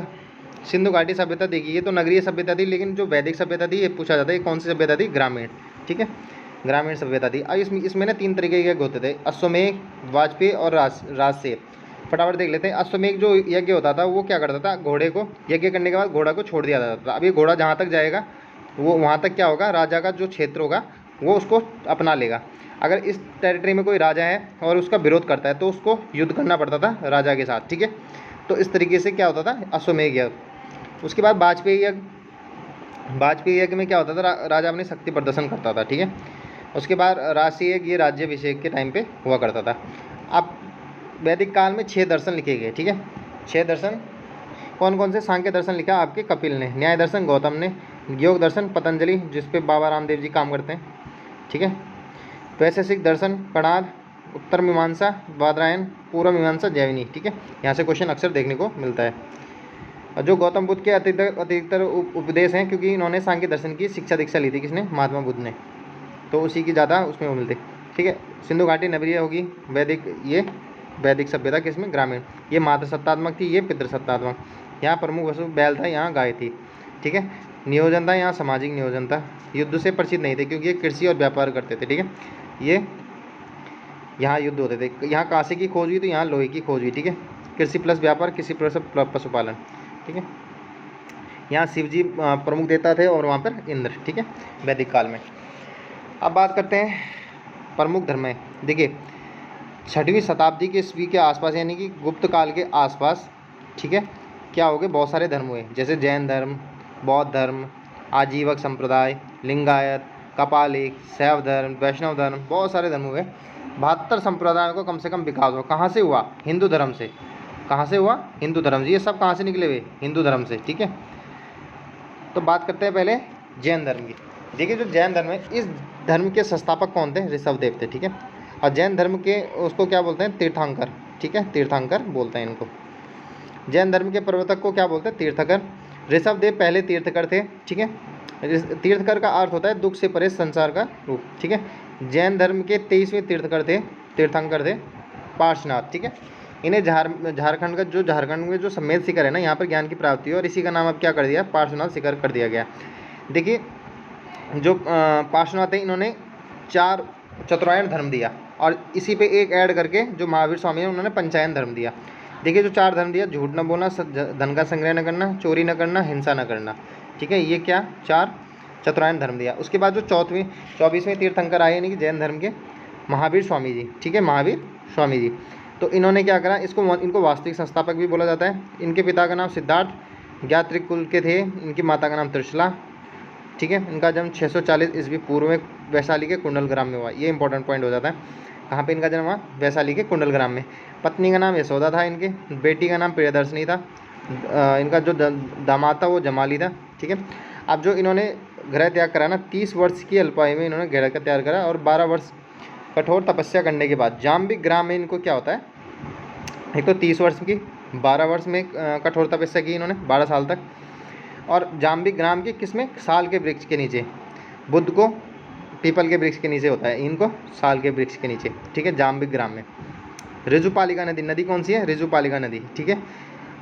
सिंधु घाटी सभ्यता देखिए, ये तो नगरीय सभ्यता थी, लेकिन जो वैदिक सभ्यता थी, ये पूछा जाता है कौन सी सभ्यता थी, ग्रामीण, ठीक है, ग्रामीण सभ्यता थी। अब इसमें ना 3 तरीके के यज्ञ होते थे, अश्वमेध, वाजपेयी और राजसेन। फटाफट देख लेते हैं। अश्वमेध जो यज्ञ होता था, वो क्या करता था, घोड़े को यज्ञ करने के बाद घोड़ा को छोड़ दिया जाता था। अब ये घोड़ा जहाँ तक जाएगा, वो वहाँ तक क्या होगा, राजा का जो क्षेत्र होगा वो उसको अपना लेगा। अगर इस टेरिटरी में कोई राजा है और उसका विरोध करता है, तो उसको युद्ध करना पड़ता था राजा के साथ, ठीक है। तो इस तरीके से क्या होता था, अश्वमेध यज्ञ। उसके बाद वाजपेयी यज्ञ, वाजपेयी यज्ञ में क्या होता था, राजा अपनी शक्ति प्रदर्शन करता था, ठीक है। उसके बाद राजसी यज्ञ, ये राज्याभिषेक के टाइम पे हुआ करता था। अब वैदिक काल में 6 दर्शन लिखे गए, ठीक है। 6 दर्शन कौन कौन से, सांख्य दर्शन लिखा आपके कपिल ने, न्याय दर्शन गौतम ने, योग दर्शन पतंजलि जिस पे बाबा रामदेव जी काम करते हैं, ठीक है। वैशेषिक दर्शन कणाद, उत्तर मीमांसा बादरायण, पूर्व मीमांसा जैमिनी, ठीक है। यहाँ से क्वेश्चन अक्सर देखने को मिलता है। और जो गौतम बुद्ध के अधिकतर उपदेश हैं, क्योंकि इन्होंने सांख्य दर्शन की शिक्षा दीक्षा ली थी, किसने, महात्मा बुद्ध ने, तो उसी की ज़्यादा उसमें वो मिलते, ठीक है। सिंधु घाटी नगरीय होगी, वैदिक ये वैदिक सभ्यता किसमें, ग्रामीण। ये मातृसत्तात्मक थी, ये पितृसत्तात्मक। यहाँ प्रमुख वस्तु बैल था, यहाँ गाय थी, ठीक है। नियोजन था, यहाँ सामाजिक नियोजन था। युद्ध से परिचित नहीं थे, क्योंकि ये कृषि और व्यापार करते थे, ठीक है। ये यहाँ युद्ध होते थे। यहाँ कांसे की खोज हुई, तो यहाँ लोहे की खोज हुई, ठीक है। कृषि प्लस व्यापार, कृषि प्लस पशुपालन, ठीक है। यहाँ शिवजी प्रमुख देवता थे और वहाँ पर इंद्र, ठीक है, वैदिक काल में। अब बात करते हैं प्रमुख धर्म में। देखिए 6वीं शताब्दी के ईस्वी के आसपास, यानी कि गुप्त काल के आसपास, ठीक है, क्या हो गए, बहुत सारे धर्म हुए, जैसे जैन धर्म, बौद्ध धर्म, आजीवक संप्रदाय, लिंगायत, कपालिक, शैव धर्म, वैष्णव धर्म, बहुत सारे धर्म हुए। 72 संप्रदायों को कम से कम विकास हुआ। कहाँ से हुआ? हिंदू धर्म से। कहाँ से हुआ? हिंदू धर्म से। ये सब कहाँ से निकले हुए? हिंदू धर्म से, ठीक है। तो बात करते हैं पहले जैन धर्म की। देखिए जो जैन धर्म है, इस धर्म के संस्थापक कौन थे? ऋषभदेव थे, ठीक है। और जैन धर्म के उसको क्या बोलते हैं? तीर्थंकर, ठीक है, तीर्थंकर बोलते हैं इनको। जैन धर्म के प्रवर्तक को क्या बोलते हैं? तीर्थकर। ऋषभदेव पहले तीर्थकर थे, ठीक है। तीर्थकर का अर्थ होता है दुख से परे संसार का रूप, ठीक है। जैन धर्म के 23वें तीर्थंकर थे पार्श्वनाथ, ठीक है। इन्हें झारखंड में जो समेत शिखर है ना, यहाँ पर ज्ञान की प्राप्ति हुई और इसी का नाम अब क्या कर दिया? पार्श्वनाथ शिखर कर दिया गया। देखिए जो पार्श्वनाथ है, इन्होंने 4 चतुरायन धर्म दिया और इसी पे एक ऐड करके जो महावीर स्वामी है उन्होंने पंचायन धर्म दिया। देखिए जो 4 धर्म दिया, झूठ न बोलना, धन का संग्रह न करना, चोरी न करना, हिंसा न करना, ठीक है। ये क्या 4 चतुरायन धर्म दिया। उसके बाद जो 24वें तीर्थंकर आए यानी कि जैन धर्म के महावीर स्वामी जी, ठीक है, महावीर स्वामी जी। तो इन्होंने क्या करा? इनको वास्तविक संस्थापक भी बोला जाता है। इनके पिता का नाम सिद्धार्थ ज्ञात्रिक कुल के थे, इनकी माता का नाम त्रिशला, ठीक है। इनका जन्म 640 ईस्वी पूर्व में वैशाली के कुंडल ग्राम में हुआ। ये इंपॉर्टेंट पॉइंट हो जाता है। कहाँ पे इनका जन्म हुआ? वैशाली के कुंडल ग्राम में। पत्नी का नाम यशोदा था इनके, बेटी का नाम प्रियदर्शनी था, इनका जो दामाद था वो जमाली था, ठीक है। अब जो इन्होंने गृह त्याग करा ना, 30 वर्ष की अल्पायु में इन्होंने गृह का त्याग करा और 12 वर्ष कठोर तपस्या करने के बाद जाम्बिक ग्राम में इनको क्या होता है? एक तो 30 वर्ष की, 12 वर्ष में कठोर तपस्या की इन्होंने 12 साल तक। और जाम्बिक ग्राम के किसमें? साल के वृक्ष के नीचे। बुद्ध को पीपल के वृक्ष के नीचे होता है, इनको साल के वृक्ष के नीचे, ठीक है, जाम्बिक ग्राम में। ऋजुपालिका नदी कौन सी है? ऋजुपालिका नदी, ठीक है।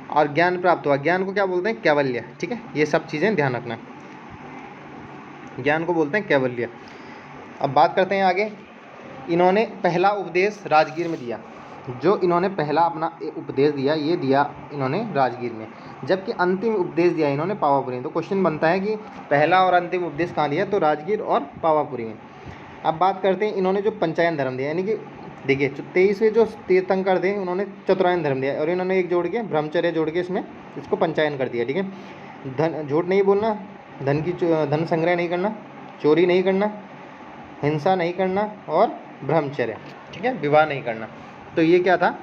और ज्ञान प्राप्त हुआ। ज्ञान को क्या बोलते हैं? कैवल्य, ठीक है। ये सब चीज़ें ध्यान रखना। ज्ञान को बोलते हैं कैवल्य। अब बात करते हैं आगे। इन्होंने पहला उपदेश राजगीर में दिया। जो इन्होंने पहला अपना उपदेश दिया, ये दिया इन्होंने राजगीर में, जबकि अंतिम उपदेश दिया इन्होंने पावापुरी में। तो क्वेश्चन बनता है कि पहला और अंतिम उपदेश कहाँ दिया? तो राजगीर और पावापुरी में। अब बात करते हैं इन्होंने जो पंचायन धर्म दिया, यानी कि देखिए 23वें जो तीर्थंकर थे उन्होंने चतुरायन धर्म दिया और इन्होंने एक जोड़ के ब्रह्मचर्य जोड़ के इसमें इसको पंचायन कर दिया, ठीक है। झूठ नहीं बोलना, धन संग्रह नहीं करना, चोरी नहीं करना, हिंसा नहीं करना और ब्रह्मचर्य, ठीक है, विवाह नहीं करना। तो ये क्या था?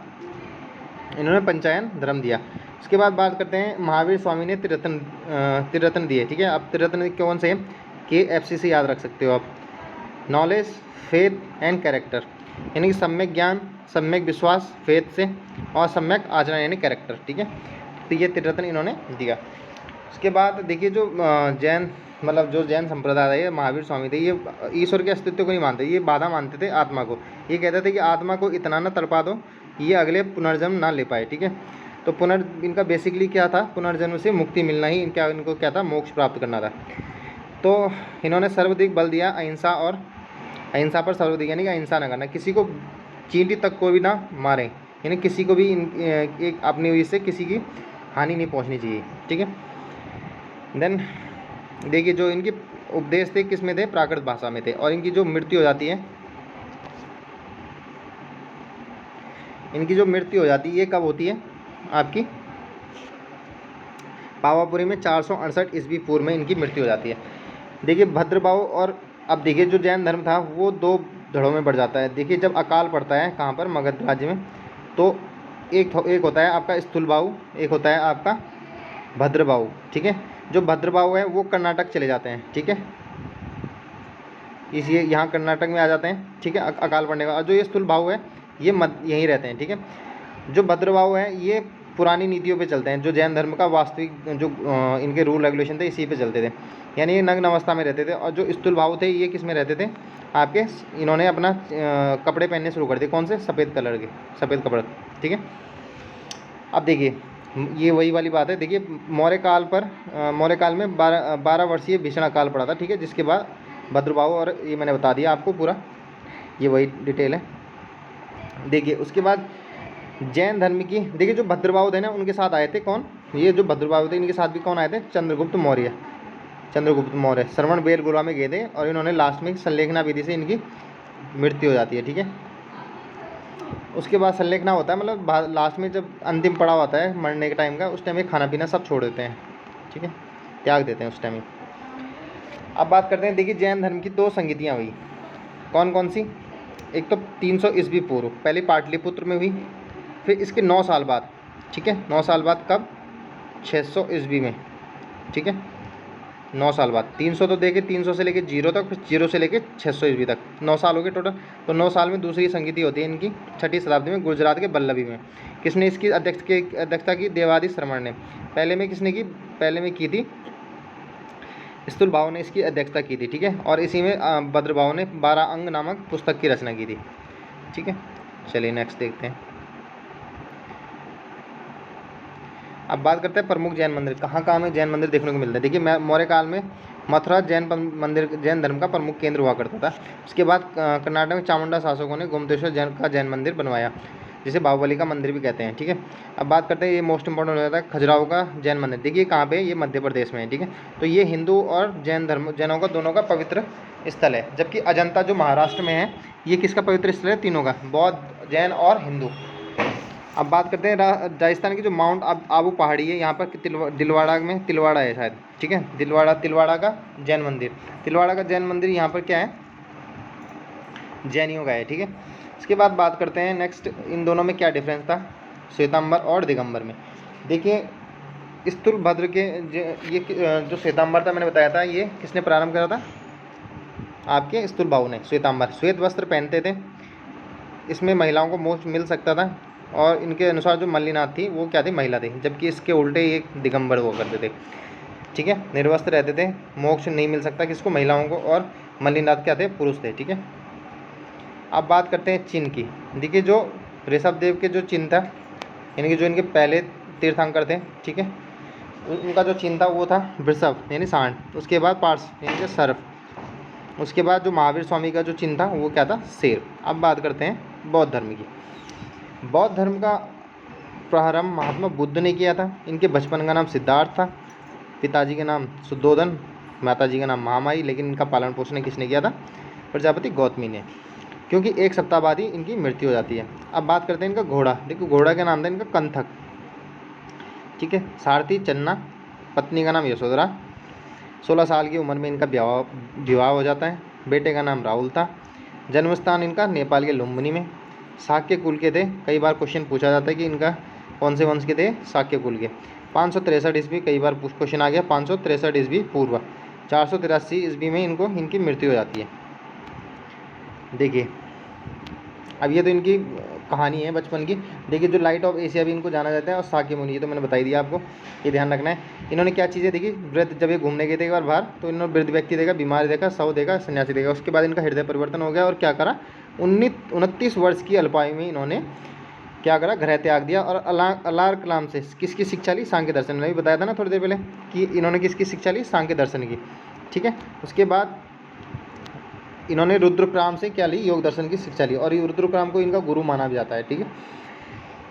इन्होंने पंचायन धर्म दिया। उसके बाद बात करते हैं महावीर स्वामी ने त्रिरत्न दिए, ठीक है। अब त्रिरत्न कौन से? KFC से याद रख सकते हो आप। नॉलेज, फेथ एंड कैरेक्टर, यानी कि सम्यक ज्ञान, सम्यक विश्वास फेथ से, और सम्यक आचरण यानी कैरेक्टर, ठीक है। तो ये त्रिरत्न इन्होंने दिया। उसके बाद देखिए जो जैन जो जैन संप्रदाय है, महावीर स्वामी थे, ये ईश्वर के अस्तित्व को नहीं मानते, ये बाधा मानते थे आत्मा को। ये कहते थे कि आत्मा को इतना ना तड़पा दो ये अगले पुनर्जन्म ना ले पाए, ठीक है। तो इनका बेसिकली क्या था? पुनर्जन्म से मुक्ति मिलना ही इनको क्या था? मोक्ष प्राप्त करना था। तो इन्होंने सर्वाधिक बल दिया अहिंसा अहिंसा पर सर्वाधिक, यानी कि अहिंसा न करना, किसी को चींटी तक को भी ना मारें, यानी किसी को भी एक अपनी वजह से किसी की हानि नहीं पहुंचनी चाहिए, ठीक है। देन देखिए जो इनके उपदेश थे किस में थे? प्राकृत भाषा में थे। और इनकी जो मृत्यु हो जाती है, ये कब होती है आपकी? पावापुरी में 468 ईस्वी पूर्व में इनकी मृत्यु हो जाती है। देखिए भद्रबाहु। और अब देखिए जो जैन धर्म था वो 2 धड़ों में बढ़ जाता है। देखिए जब अकाल पड़ता है कहाँ पर? मगध राज्य में। तो एक होता है आपका स्थूलबाहु, एक होता है आपका भद्रबाहु, ठीक है। जो भद्रबाहु है वो कर्नाटक चले जाते हैं, ठीक है, इसलिए यहाँ कर्नाटक में आ जाते हैं, ठीक है, अकाल पड़ने का। और जो ये स्थूलबाहु है ये यहीं रहते हैं, ठीक है। जो भद्रबाहु है ये पुरानी नीतियों पे चलते हैं, जो जैन धर्म का वास्तविक जो इनके रूल रेगुलेशन थे इसी पे चलते थे, यानी ये नग्न अवस्था में रहते थे। और जो स्थूलबाहु थे ये किस में रहते थे आपके? इन्होंने अपना कपड़े पहनने शुरू कर दिए, कौन से? सफ़ेद कलर के, सफ़ेद कपड़े, ठीक है। अब देखिए ये वही वाली बात है। देखिए मौर्य काल में 12 वर्षीय भीषण अकाल पड़ा था, ठीक है, जिसके बाद भद्रबाहु, और ये मैंने बता दिया आपको पूरा, ये वही डिटेल है। देखिए उसके बाद जैन धर्म की, देखिए जो भद्रबाहु थे ना उनके साथ आए थे कौन? ये जो भद्रबाहु थे इनके साथ भी कौन आए थे? चंद्रगुप्त मौर्य श्रवण बेलगोला में गए थे और इन्होंने लास्ट में संलेखना विधि से इनकी मृत्यु हो जाती है, ठीक है। उसके बाद संलेखना होता है, लास्ट में जब अंतिम पड़ाव होता है मरने के टाइम का, उस टाइम में खाना पीना सब छोड़ देते हैं, ठीक है, त्याग देते हैं उस टाइम में। अब बात करते हैं, देखिए जैन धर्म की 2 संगतियाँ हुई, कौन कौन सी? एक तो 300 ईस्वी पूर्व पहले पाटलिपुत्र में हुई, फिर इसके 9 साल बाद, ठीक है, 9 साल बाद कब? 600 ईस्वी में, ठीक है, 9 साल बाद। 300 तो देखिए 300 से लेके 0 तक, फिर 0 से लेके 600 ईस्वी तक 9 साल हो गए टोटल। तो 9 साल में दूसरी संगति होती है इनकी 6ठी शताब्दी में गुजरात के बल्लभी में। किसने इसकी अध्यक्षता की? देवादिश श्रमण ने। पहले में किसने की? पहले में की थी स्तुलभाव ने इसकी अध्यक्षता की थी, ठीक है। और इसी में भद्रभाव ने 12 अंग नामक पुस्तक की रचना की थी, ठीक है। चलिए नेक्स्ट देखते हैं। अब बात करते हैं प्रमुख जैन मंदिर, कहाँ कहाँ में जैन मंदिर देखने को मिलता है। देखिए मौर्य काल में मथुरा मंदिर जैन धर्म का प्रमुख केंद्र हुआ करता था। उसके बाद कर्नाटक में चामुंडा शासकों ने गोमतेश्वर जैन मंदिर बनवाया, जिसे बाहुबली का मंदिर भी कहते हैं, ठीक है। अब बात करते हैं, ये मोस्ट इंपॉर्टेंट हो जाता है, खजुराहो का जैन मंदिर। देखिए कहाँ पे? ये मध्य प्रदेश में है, ठीक है। तो ये हिंदू और जैनों का दोनों का पवित्र स्थल है। जबकि अजंता जो महाराष्ट्र में है, ये किसका पवित्र स्थल है? तीनों का, बौद्ध, जैन और हिंदू। अब बात करते हैं राजस्थान की जो माउंट आबू पहाड़ी है, यहाँ पर दिलवाड़ा में, तिलवाड़ा है शायद, ठीक है, तिलवाड़ा का जैन मंदिर। तिलवाड़ा का जैन मंदिर यहाँ पर क्या है? जैनियों का है, ठीक है। इसके बाद बात करते हैं नेक्स्ट, इन दोनों में क्या डिफरेंस था श्वेतांबर और दिगंबर में। देखिए स्थूलभद्र के ये जो श्वेतांबर था, मैंने बताया था, ये किसने प्रारंभ करा था? आपके स्तुलभाव ने। श्वेतांबर श्वेत वस्त्र पहनते थे, इसमें महिलाओं को मोक्ष मिल सकता था, और इनके अनुसार जो मल्लिनाथ थी वो क्या थी? महिला थी। जबकि इसके उल्टे ये दिगंबर हुआ करते थे, ठीक है, निर्वस्त्र रहते थे, मोक्ष नहीं मिल सकता किसको? महिलाओं को। और मल्लिनाथ क्या थे? पुरुष थे, ठीक है। अब बात करते हैं चिन्ह की। देखिए जो ऋषभ देव के जो चिन्ह था, यानी कि जो इनके पहले तीर्थंकर थे, ठीक है, उनका जो चिन्ह था वो था वृषभ यानी सांड, उसके बाद पार्स यानी कि सर्प, उसके बाद जो महावीर स्वामी का जो चिन्ह था वो क्या था? शेर। अब बात करते हैं बौद्ध धर्म की। बौद्ध धर्म का प्रारंभ महात्मा बुद्ध ने किया था। इनके बचपन का नाम सिद्धार्थ था, पिताजी का नाम शुद्धोधन, माताजी का नाम महामाई, लेकिन इनका पालन पोषण किसने किया था? प्रजापति गौतमी ने, क्योंकि 1 सप्ताह बाद ही इनकी मृत्यु हो जाती है। अब बात करते हैं इनका घोड़ा। देखो घोड़ा का नाम था इनका कंथक, ठीक है, सारथी चन्ना, पत्नी का नाम यशोधरा। 16 साल की उम्र में इनका विवाह हो जाता है। बेटे का नाम राहुल था। जन्म स्थान इनका नेपाल के लुम्बिनी में। शाक्य कुल के थे, कई बार क्वेश्चन पूछा जाता है कि इनका कौन से वंश के थे? शाक्य कुल के। 563 ईस्वी, कई बार क्वेश्चन आ गया, 563 ईस्वी पूर्व। 483 ईस्वी में इनकी मृत्यु हो जाती है। देखिए अब ये तो इनकी कहानी है बचपन की। देखिए जो लाइट ऑफ एशिया भी इनको जाना जाता है, और शाक्य मुनि, ये तो मैंने बताई दिया आपको, ये ध्यान रखना है। इन्होंने क्या चीज़ें देखी? वृद्ध, जब ये घूमने गए थे एक बार बाहर, तो इन्होंने वृद्ध व्यक्ति देखा, बीमार देखा, शव देखा, सन्यासी देखा। उसके बाद इनका हृदय परिवर्तन हो गया, और क्या करा? 29 वर्ष की अल्पायु में इन्होंने क्या करा? गृह त्याग दिया, और अलार कलाम से किसकी शिक्षा ली? सांख्य दर्शन। मैंने भी बताया था ना थोड़ी देर पहले कि इन्होंने किसकी शिक्षा ली? सांख्य दर्शन की, ठीक है। उसके बाद इन्होंने रुद्रप्राम से क्या ली? योग दर्शन की शिक्षा ली, और रुद्रप्राम को इनका गुरु माना भी जाता है, ठीक है।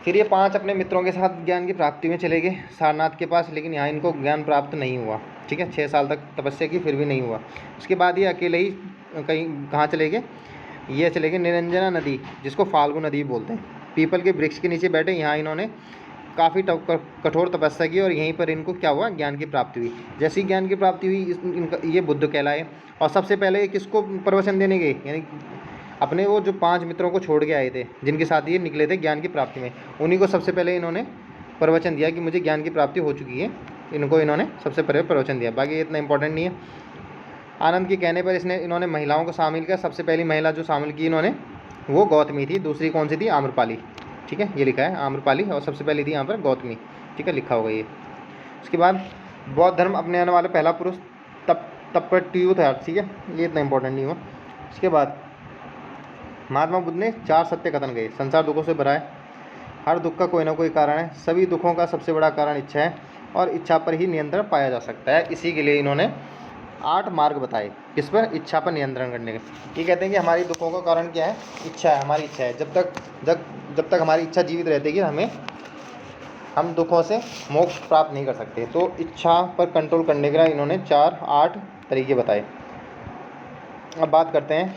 फिर ये 5 अपने मित्रों के साथ ज्ञान की प्राप्ति में चले गए सारनाथ के पास, लेकिन यहाँ इनको ज्ञान प्राप्त नहीं हुआ, ठीक है। 6 साल तक तपस्या की, फिर भी नहीं हुआ। उसके बाद ये अकेले ही कहीं कहाँ चले गए? ये चले गए निरंजना नदी, जिसको फाल्गु नदी बोलते हैं। पीपल के वृक्ष के नीचे बैठे, यहाँ इन्होंने काफ़ी कठोर तपस्या की, और यहीं पर इनको क्या हुआ? ज्ञान की प्राप्ति हुई। जैसी ज्ञान की प्राप्ति हुई, इनका ये बुद्ध कहलाए। और सबसे पहले ये किसको प्रवचन देने गए? यानी अपने वो जो 5 मित्रों को छोड़ के आए थे, जिनके साथ ये निकले थे ज्ञान की प्राप्ति में, उन्हीं को सबसे पहले इन्होंने प्रवचन दिया कि मुझे ज्ञान की प्राप्ति हो चुकी है। इनको इन्होंने सबसे पहले प्रवचन दिया, बाकी इतना इंपॉर्टेंट नहीं है। आनंद के कहने पर इन्होंने महिलाओं को शामिल किया। सबसे पहली महिला जो शामिल की इन्होंने, वो गौतमी थी। दूसरी कौन सी थी? आम्रपाली, ठीक है, ये लिखा है आम्रपाली, और सबसे पहली थी यहाँ पर गौतमी, ठीक है, लिखा होगा ये। उसके बाद बौद्ध धर्म अपने आने वाले पहला पुरुष तपट्यु था, ठीक है, ये इतना इंपॉर्टेंट नहीं हुआ। उसके बाद महात्मा बुद्ध ने 4 सत्य कथन गए। संसार दुखों से भरा है, हर दुख का कोई ना कोई कारण है, सभी दुखों का सबसे बड़ा कारण इच्छा है, और इच्छा पर ही नियंत्रण पाया जा सकता है। इसी के लिए इन्होंने 8 मार्ग बताए, किस पर? इच्छा पर नियंत्रण करने के। ये कहते हैं कि हमारी दुखों का कारण क्या है? इच्छा है, हमारी इच्छा है। जब तक हमारी इच्छा जीवित रहती है, हम दुखों से मोक्ष प्राप्त नहीं कर सकते। तो इच्छा पर कंट्रोल करने के लिए इन्होंने 8 तरीके बताए। अब बात करते हैं,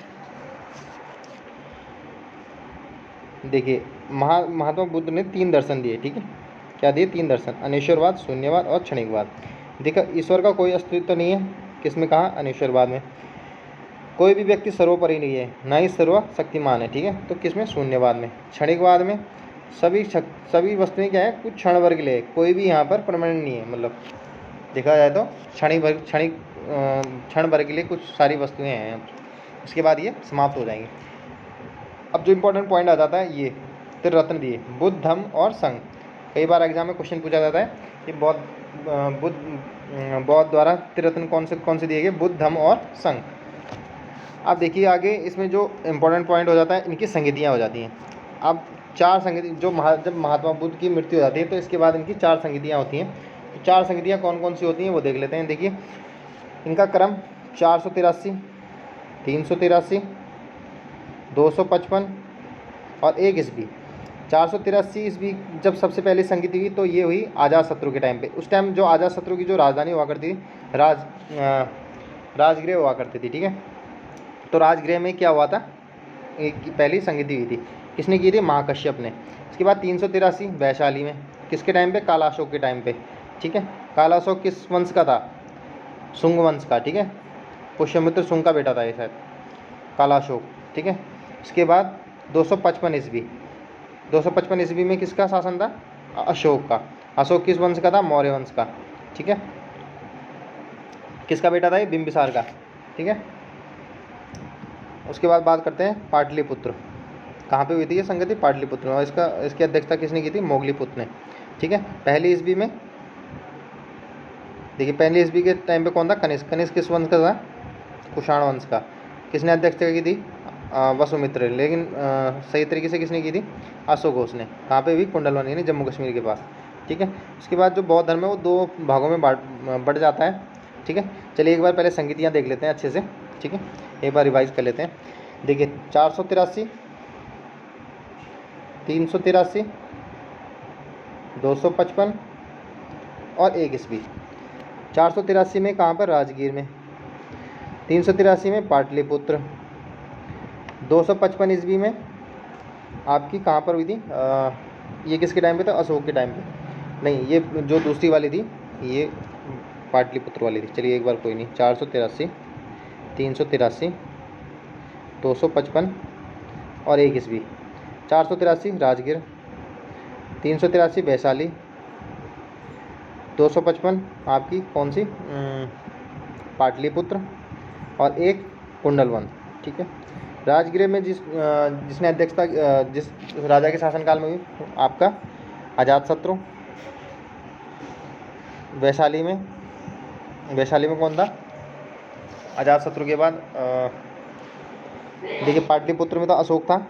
देखिए महात्मा बुद्ध ने 3 दर्शन दिए, ठीक है। क्या दिए? 3 दर्शन, अनेश्वरवाद, शून्यवाद और क्षणिकवाद। देखो ईश्वर का कोई अस्तित्व नहीं है, किस में कहा, अनिश्वरवाद में। कोई भी व्यक्ति सर्वोपरि नहीं है, ना ही सर्वशक्तिमान है, ठीक है, तो किस में, शून्यवाद में। क्षणिकवाद में सभी वस्तुएं क्या है, कुछ क्षण भर के लिए, कोई भी यहाँ पर परमानेंट नहीं है, मतलब देखा जाए तो क्षण भर के लिए कुछ सारी वस्तुएं हैं, उसके बाद ये समाप्त हो जाएंगी। अब जो इम्पोर्टेंट पॉइंट आ जाता है, ये त्रिरत्न दिए, बुद्ध, धम्म और संघ। कई बार एग्जाम में क्वेश्चन पूछा जाता है कि बौद्ध द्वारा त्रिरत्न कौन से दिए गए, बुद्ध, धम्म और संघ। अब देखिए आगे इसमें जो इम्पोर्टेंट पॉइंट हो जाता है, इनकी संगतियाँ हो जाती हैं। अब 4 संगति जब महात्मा बुद्ध की मृत्यु हो जाती है तो इसके बाद इनकी 4 संगतियाँ होती हैं। तो 4 संगतियाँ कौन कौन सी होती हैं वो देख लेते हैं। देखिए इनका क्रम 483, 383, 255 और 1 ईस्वी। 483 ईस्वी जब सबसे पहली संगति हुई तो ये हुई अजातशत्रु के टाइम पे। उस टाइम जो अजातशत्रु की जो राजधानी हुआ करती थी, राजगृह हुआ करती थी, ठीक है। तो राजगृह में क्या हुआ था, एक पहली संगति हुई थी, किसने की थी, महाकश्यप ने। इसके बाद 383 वैशाली में, किसके टाइम पे, कालाशोक के टाइम पे, ठीक है। कालाशोक किस वंश का था, शुंग वंश का, ठीक है। पुष्यमित्र शुंग का बेटा था ये शायद, कालाशोक, ठीक है। इसके बाद 255 ईस्वी, 255 ईस्वी में किसका शासन था, अशोक का। अशोक किस वंश का था, मौर्य वंश का, ठीक है। किसका बेटा था ये, बिंबिसार का, ठीक है। उसके बाद बात करते हैं पाटलिपुत्र, कहाँ पे हुई थी ये संगति, पाटलिपुत्र में। और इसकी अध्यक्षता किसने की थी, मोगलीपुत्र ने, ठीक है। पहली ईस्वी में देखिए, पहली ईस्वी के टाइम पे कौन था, कनिष्क। कनिष्क किस वंश का था, कुषाण वंश का। किसने अध्यक्षता की थी, वसुमित्र। लेकिन सही तरीके से किसने की थी, अशोक घोष ने। कहाँ पे हुई, कुंडलवन यानी जम्मू कश्मीर के पास, ठीक है। उसके बाद जो बौद्ध धर्म है वो 2 भागों में बढ़ जाता है, ठीक है। चलिए एक बार पहले संगतियाँ देख लेते हैं अच्छे से, ठीक है, एक बार रिवाइज कर लेते हैं। देखिए 483, 383, 255 और 1 ईस्वी। 483 में कहाँ पर, राजगीर में। 383 में पाटलिपुत्र। 255 ईस्वी में आपकी कहाँ पर हुई थी, ये किसके टाइम पे था, अशोक के टाइम पे। नहीं, ये जो दूसरी वाली थी ये पाटलिपुत्र वाली थी। चलिए एक बार, कोई नहीं, 483, 383, 255 और 1 ईस्वी। 483 राजगीर, 383 वैशाली, 255 आपकी कौन सी, पाटलिपुत्र और 1 कुंडलवन, ठीक है। राजगृह में जिसने अध्यक्षता, जिस राजा के शासनकाल में हुई, आपका अजातशत्रु। वैशाली में कौन था, अजातशत्रु के बाद देखिए पाटलिपुत्र में तो अशोक था,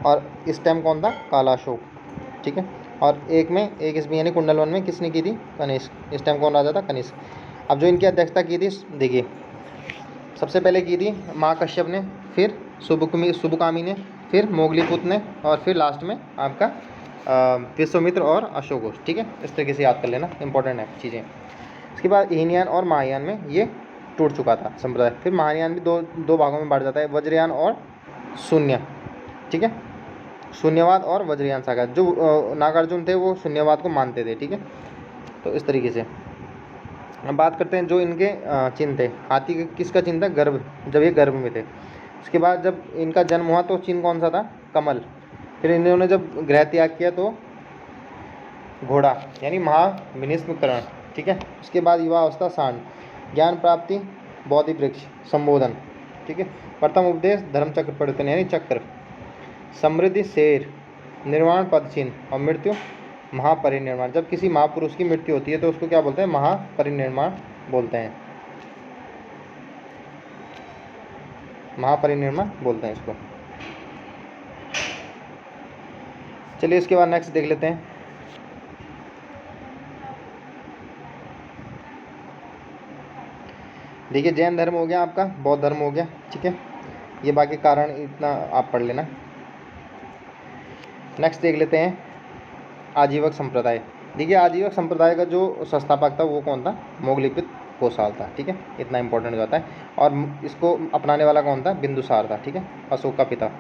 और इस टाइम कौन था, कालाशोक, ठीक है। और 1 ईस्वी यानी कुंडलवन में किसने की थी, कनिष्क। इस टाइम कौन राजा था, कनिष्क। अब जो इनकी अध्यक्षता की थी, देखिए सबसे पहले की थी महाकश्यप ने, फिर सुबुकामी ने, फिर मोगलीपुत्र ने, और फिर लास्ट में आपका विश्वामित्र और अशोक घोष, ठीक है। इस तरीके से याद कर लेना, इंपॉर्टेंट है चीज़ें। इसके बाद हीनयान और महायान में ये टूट चुका था संप्रदाय। फिर महायान भी दो भागों में बांट जाता है, वज्रयान और शून्य, ठीक है। शून्यवाद और वज्रयान शाखा। जो नागार्जुन थे वो शून्यवाद को मानते थे, ठीक है। तो इस तरीके से हम बात करते हैं जो इनके चिन्ह थे। हाथी किसका चिन्ह था, गर्भ, जब ये गर्भ में थे। उसके बाद जब इनका जन्म हुआ तो चिन्ह कौन सा था, कमल। फिर इन्होंने जब गृह त्याग किया तो घोड़ा यानी महाविनिष्मकरण, ठीक है। उसके बाद युवा अवस्था सांड, ज्ञान प्राप्ति बोधि वृक्ष, संबोधन, ठीक है। प्रथम उपदेश धर्मचक्र परिवर्तन यानी चक्र, समृद्धि शेर, निर्वाण पद चिन्ह, और मृत्यु महापरिनिर्वाण। जब किसी महापुरुष की मृत्यु होती है तो उसको क्या बोलते हैं, महापरिनिर्वाण बोलते हैं, महापरिनिर्वाण बोलते हैं इसको। चलिए इसके बाद नेक्स्ट देख लेते हैं। देखिए जैन धर्म हो गया आपका, बौद्ध धर्म हो गया, ठीक है। ये बाकी कारण इतना आप पढ़ लेना। नेक्स्ट देख लेते हैं आजीवक संप्रदाय। देखिए आजीवक संप्रदाय का जो संस्थापक था वो कौन था, मोगलीपुत्र कौसाल था, ठीक है। इतना इंपॉर्टेंट हो जाता है। और इसको अपनाने वाला कौन था, बिंदुसार था, ठीक है, अशोक का पिता,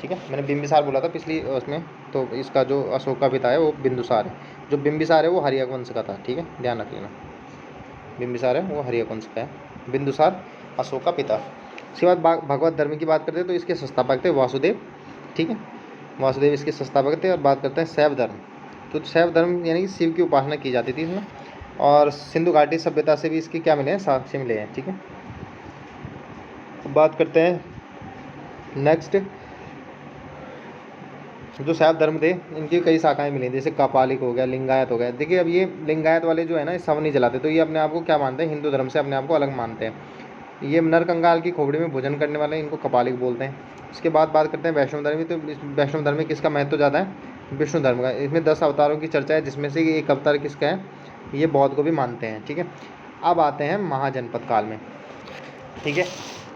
ठीक है। मैंने बिंबिसार बोला था पिछली उसमें, तो इसका जो अशोक का पिता है वो बिंदुसार है। जो बिंबिसार है वो हर्यक वंश का था, ठीक है, ध्यान रख लेना। बिंबिसार है वो हर्यवंश का है। बिंदुसार अशोक का पिता। उसके बाद भगवत धर्म की बात करते हैं तो इसके संस्थापक थे वासुदेव, ठीक है, वासुदेव इसके संस्थापक थे। और बात करते हैं शैव धर्म, तो शैव धर्म यानी कि शिव की उपासना की जाती थी इसमें। और सिंधु घाटी सभ्यता से भी इसके क्या मिले हैं, साक्ष्य मिले हैं, ठीक है। अब बात करते हैं नेक्स्ट, जो शैव धर्म थे इनकी कई शाखाएं मिली, जैसे कपालिक हो गया, लिंगायत हो गया। देखिए अब ये लिंगायत वाले जो है ना, ये शव नहीं जलाते, तो ये अपने आप को क्या मानते हैं, हिंदू धर्म से अपने आप को अलग मानते हैं। ये नरकंकाल की खोपड़ी में भोजन करने वाले इनको कपालिक बोलते हैं। उसके बाद बात करते हैं वैष्णव धर्म की, तो इस वैष्णव धर्म में किसका महत्व ज़्यादा है, विष्णु धर्म का। इसमें 10 अवतारों की चर्चा है, जिसमें से एक अवतार किसका है, ये बौद्ध को भी मानते हैं, ठीक है। अब आते हैं महाजनपद काल में, ठीक है।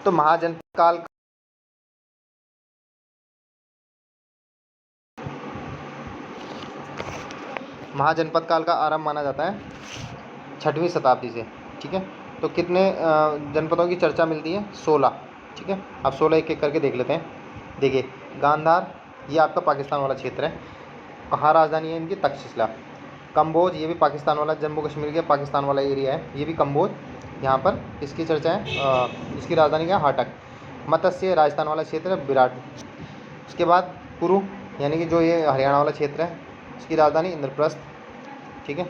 तो महाजनपद काल, महाजनपद काल का आरंभ माना जाता है 6वीं शताब्दी से, ठीक है। तो कितने जनपदों की चर्चा मिलती है, 16, ठीक है। अब 16 एक एक करके देख लेते हैं। देखिए गांधार, ये आपका पाकिस्तान वाला क्षेत्र है। कहाँ राजधानी है इनकी, तक्षशिला। कंबोज, ये भी पाकिस्तान वाला, जम्मू कश्मीर के पाकिस्तान वाला एरिया है, ये भी कंबोज। यहाँ पर इसकी चर्चा है, इसकी राजधानी क्या है, हाटक। मत्स्य, राजस्थान वाला क्षेत्र है, विराट। उसके बाद कुरु, यानी कि जो ये हरियाणा वाला क्षेत्र है, इसकी राजधानी इंद्रप्रस्थ, ठीक है।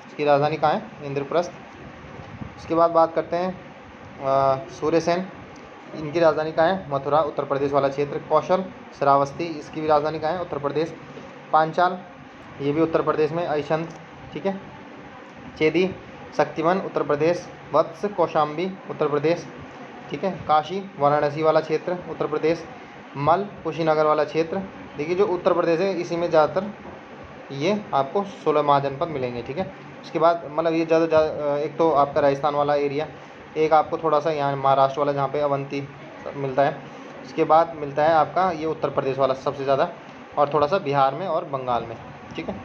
इसकी राजधानी कहाँ है, इंद्रप्रस्थ। उसके बाद बात करते हैं सूर्यसेन, इनकी राजधानी कहाँ है, मथुरा, उत्तर प्रदेश वाला क्षेत्र। कौशल, श्रावस्ती, इसकी भी राजधानी कहाँ है, उत्तर प्रदेश। पांचाल, ये भी उत्तर प्रदेश में। अहिंद, ठीक है। चेदी, शक्तिवन, उत्तर प्रदेश। वत्स, कौशाम्बी, उत्तर प्रदेश, ठीक है। काशी, वाराणसी वाला क्षेत्र, उत्तर प्रदेश। मल, कुशीनगर वाला क्षेत्र। देखिए जो उत्तर प्रदेश है इसी में ज़्यादातर ये आपको 16 महाजनपद मिलेंगे, ठीक है। उसके बाद मतलब ये ज़्यादा एक तो आपका राजस्थान वाला एरिया, एक आपको थोड़ा सा यहाँ महाराष्ट्र वाला जहाँ पे अवंती मिलता है। उसके बाद मिलता है आपका ये उत्तर प्रदेश वाला सबसे ज़्यादा, और थोड़ा सा बिहार में और बंगाल में, ठीक है।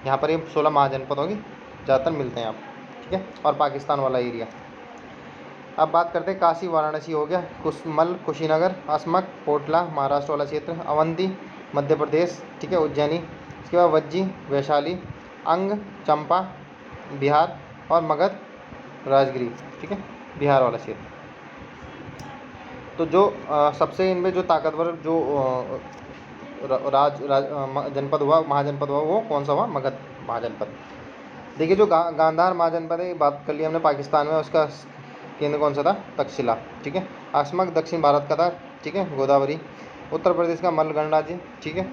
यहाँ पर ये 16 महाजनपदों की ज़्यादातर मिलते हैं आप, ठीक है। और पाकिस्तान वाला एरिया। अब बात करते हैं काशी, वाराणसी हो गया, कुशमल, कुशीनगर, असमक, कोटला, महाराष्ट्र वाला क्षेत्र। अवंती, मध्य प्रदेश, ठीक है, उज्जैनी। उसके बाद वज्जी, वैशाली, अंग, चंपा, बिहार। और मगध, राजगिरी, ठीक है, बिहार वाला क्षेत्र। तो जो सबसे इनमें जो ताकतवर जो जनपद हुआ, महाजनपद हुआ, वो कौन सा हुआ, मगध महाजनपद। देखिए जो गांधार महाजनपद है, बात कर लिया हमने पाकिस्तान में, उसका केंद्र कौन सा था, तक्षशिला, ठीक है। असमक दक्षिण भारत का था, ठीक है, गोदावरी। उत्तर प्रदेश का मल गणराज्य, ठीक है।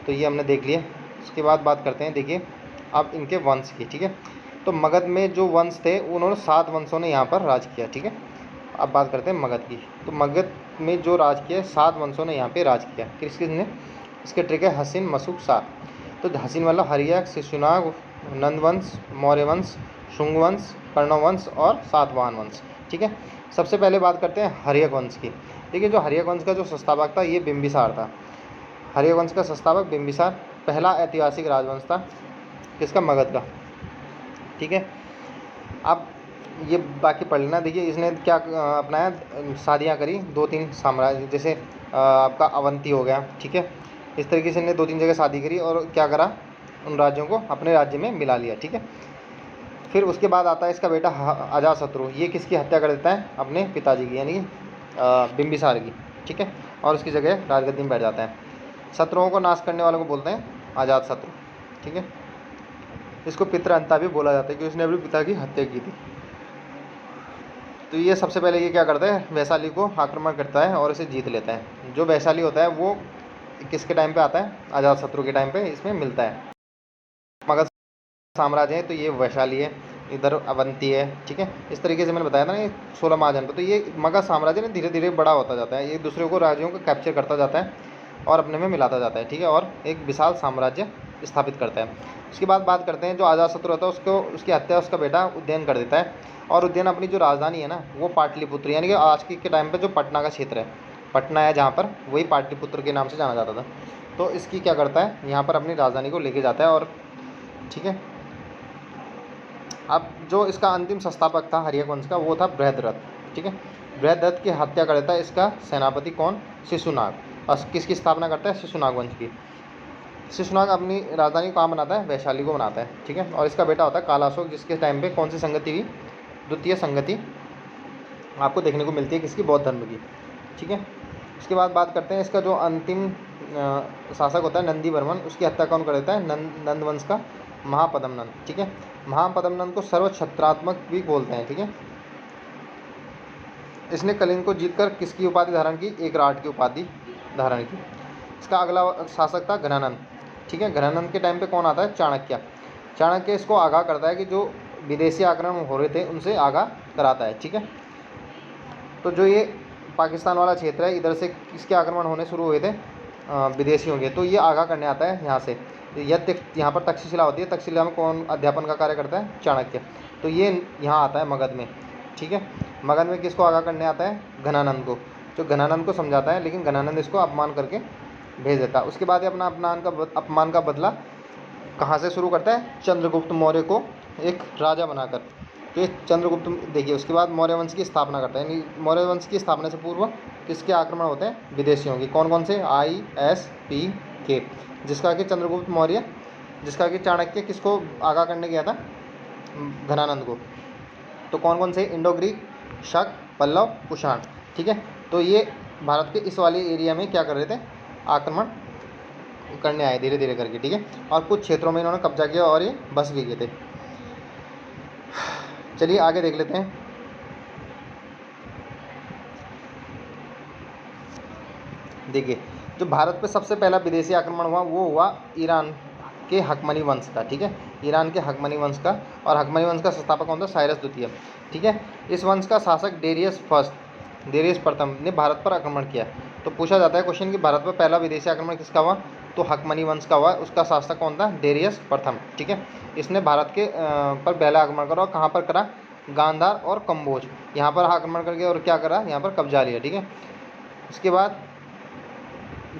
तो ये हमने देख लिया। उसके बाद बात करते हैं, देखिए अब इनके वंश की, ठीक है। तो मगध में जो वंश थे उन्होंने 7 वंशों ने यहाँ पर राज किया, ठीक है। अब बात करते हैं मगध की। तो मगध में जो राज किया 7 वंशों ने यहाँ पे राज किया। किस किसने, इसके ट्रिक है हसीन, मशूक, शाह। तो हसीन मतलब हर्यक, शिशुनाग, नंदवंश, मौर्यवंश, शुंगवंश, कर्णवंश और सातवाहन वंश, ठीक है। सबसे पहले बात करते हैं हर्यक वंश की। देखिए जो हर्यक वंश का जो संस्थापक था ये बिंबिसार था। हर्यक वंश का संस्थापक बिंबिसार पहला ऐतिहासिक राजवंश था, किसका, मगध का, ठीक है। अब ये बाकी पढ़ लेना। देखिए इसने क्या अपनाया, शादियाँ करी 2-3 साम्राज्य, जैसे आपका अवंती हो गया, ठीक है। इस तरीके से इन्हें 2-3 जगह शादी करी और क्या करा, उन राज्यों को अपने राज्य में मिला लिया, ठीक है। फिर उसके बाद आता है इसका बेटा अजातशत्रु। ये किसकी हत्या कर देता है, अपने पिताजी की, यानी बिंबिसार की, ठीक है। और उसकी जगह राजगद्दी में बैठ जाता है। शत्रुओं को नाश करने वालों को बोलते हैं अजातशत्रु, ठीक है। इसको पितृहंता भी बोला जाता है क्योंकि उसने अपने पिता की हत्या की थी। तो ये सबसे पहले ये क्या करता है, वैशाली को आक्रमण करता है और इसे जीत लेता है। जो वैशाली होता है वो किसके टाइम पे आता है, अजातशत्रु के टाइम पे इसमें मिलता है। मगध साम्राज्य है तो ये वैशाली है, इधर अवंती है, ठीक है। इस तरीके से मैंने बताया था ना, ये 16 महाजनपद। तो ये मगध साम्राज्य ना धीरे धीरे बड़ा होता जाता है, एक दूसरे को राज्यों को कैप्चर करता जाता है और अपने में मिलाता जाता है, ठीक है। और एक विशाल साम्राज्य स्थापित करता है। उसके बाद बात करते हैं जो अजातशत्रु होता है उसको, उसकी हत्या उसका बेटा उदयन कर देता है। और उदयन अपनी जो राजधानी है ना वो पाटलिपुत्र, यानी कि आज के टाइम पर जो पटना का क्षेत्र है, पटना है जहाँ पर, वही पाटलिपुत्र के नाम से जाना जाता था। तो इसकी क्या करता है, यहाँ पर अपनी राजधानी को लेके जाता है, और ठीक है। अब जो इसका अंतिम संस्थापक था हर्यक वंश का, वो था बृहद्रथ, ठीक है। बृहद्रथ की हत्या कर देता है इसका सेनापति कौन, शिशुनाग। और किसकी स्थापना करता है, शिशुनाग वंश की। शिशुनाग अपनी राजधानी कहाँ बनाता है? वैशाली को बनाता है, ठीक है। और इसका बेटा होता है कालाशोक, जिसके टाइम पे कौन सी संगति हुई? द्वितीय संगति आपको देखने को मिलती है किसकी? बौद्ध धर्म की, ठीक है। उसके बाद बात करते हैं इसका जो अंतिम शासक होता है नंदी वर्मन, उसकी हत्या कौन कर देता है? नंद वंश का महापद्मनंद, ठीक है। महापद्मनंद को सर्वछत्रात्मक भी बोलते हैं, ठीक है। इसने कलिंग को जीतकर किसकी उपाधि धारण की? एक राट की उपाधि धारण की। इसका अगला शासक था घनानंद, ठीक है। घनानंद के टाइम पे कौन आता है? चाणक्य। चाणक्य इसको आगाह करता है कि जो विदेशी आक्रमण हो रहे थे उनसे आगाह कराता है, ठीक है। तो जो ये पाकिस्तान वाला क्षेत्र है, इधर से किसके आक्रमण होने शुरू हुए थे? विदेशियों के। तो ये आगाह करने आता है यहाँ से। यहाँ पर तक्षशिला होती है, तक्षशिला में कौन अध्यापन का कार्य करता है? चाणक्य। तो ये यहाँ आता है मगध में, ठीक है। मगध में किसको आगाह करने आता है? घनानंद को, जो घनानंद को समझाता है, लेकिन घनानंद इसको अपमान करके भेज देता है। उसके बाद ये अपना अपमान का बदला कहाँ से शुरू करता है? चंद्रगुप्त मौर्य को एक राजा बनाकर। तो ये चंद्रगुप्त देखिए, उसके बाद मौर्य वंश की स्थापना करता है। यानी मौर्य वंश की स्थापना से पूर्व किसके आक्रमण होते हैं? विदेशियों की। कौन कौन से? ISPK, जिसका कि चंद्रगुप्त मौर्य, जिसका कि चाणक्य किसको आगाह करने गया था? घनानंद को। तो कौन कौन से? इंडो ग्रीक, शक, पल्लव, कुषाण, ठीक है। तो ये भारत के इस वाले एरिया में क्या कर रहे थे? आक्रमण करने आए धीरे धीरे करके, ठीक है। और कुछ क्षेत्रों में इन्होंने कब्जा किया और ये बस भी गए थे। चलिए आगे देख लेते हैं। देखिए, जो भारत पे सबसे पहला विदेशी आक्रमण हुआ वो हुआ ईरान के हकमनी वंश का, ठीक है। ईरान के हकमनी वंश का। और हकमनी वंश का संस्थापक कौन था? साइरस द्वितीय, ठीक है। इस वंश का शासक डेरियस प्रथम ने भारत पर आक्रमण किया। तो पूछा जाता है क्वेश्चन कि भारत पर पहला विदेशी आक्रमण किसका हुआ? तो हकमनी वंश का हुआ। उसका शासक कौन था? डेरियस प्रथम, ठीक है। इसने भारत के पर पहला आक्रमण करा। और कहाँ पर करा? गांधार और कम्बोज, यहाँ पर आक्रमण करके और क्या करा? यहाँ पर कब्जा लिया, ठीक है। उसके बाद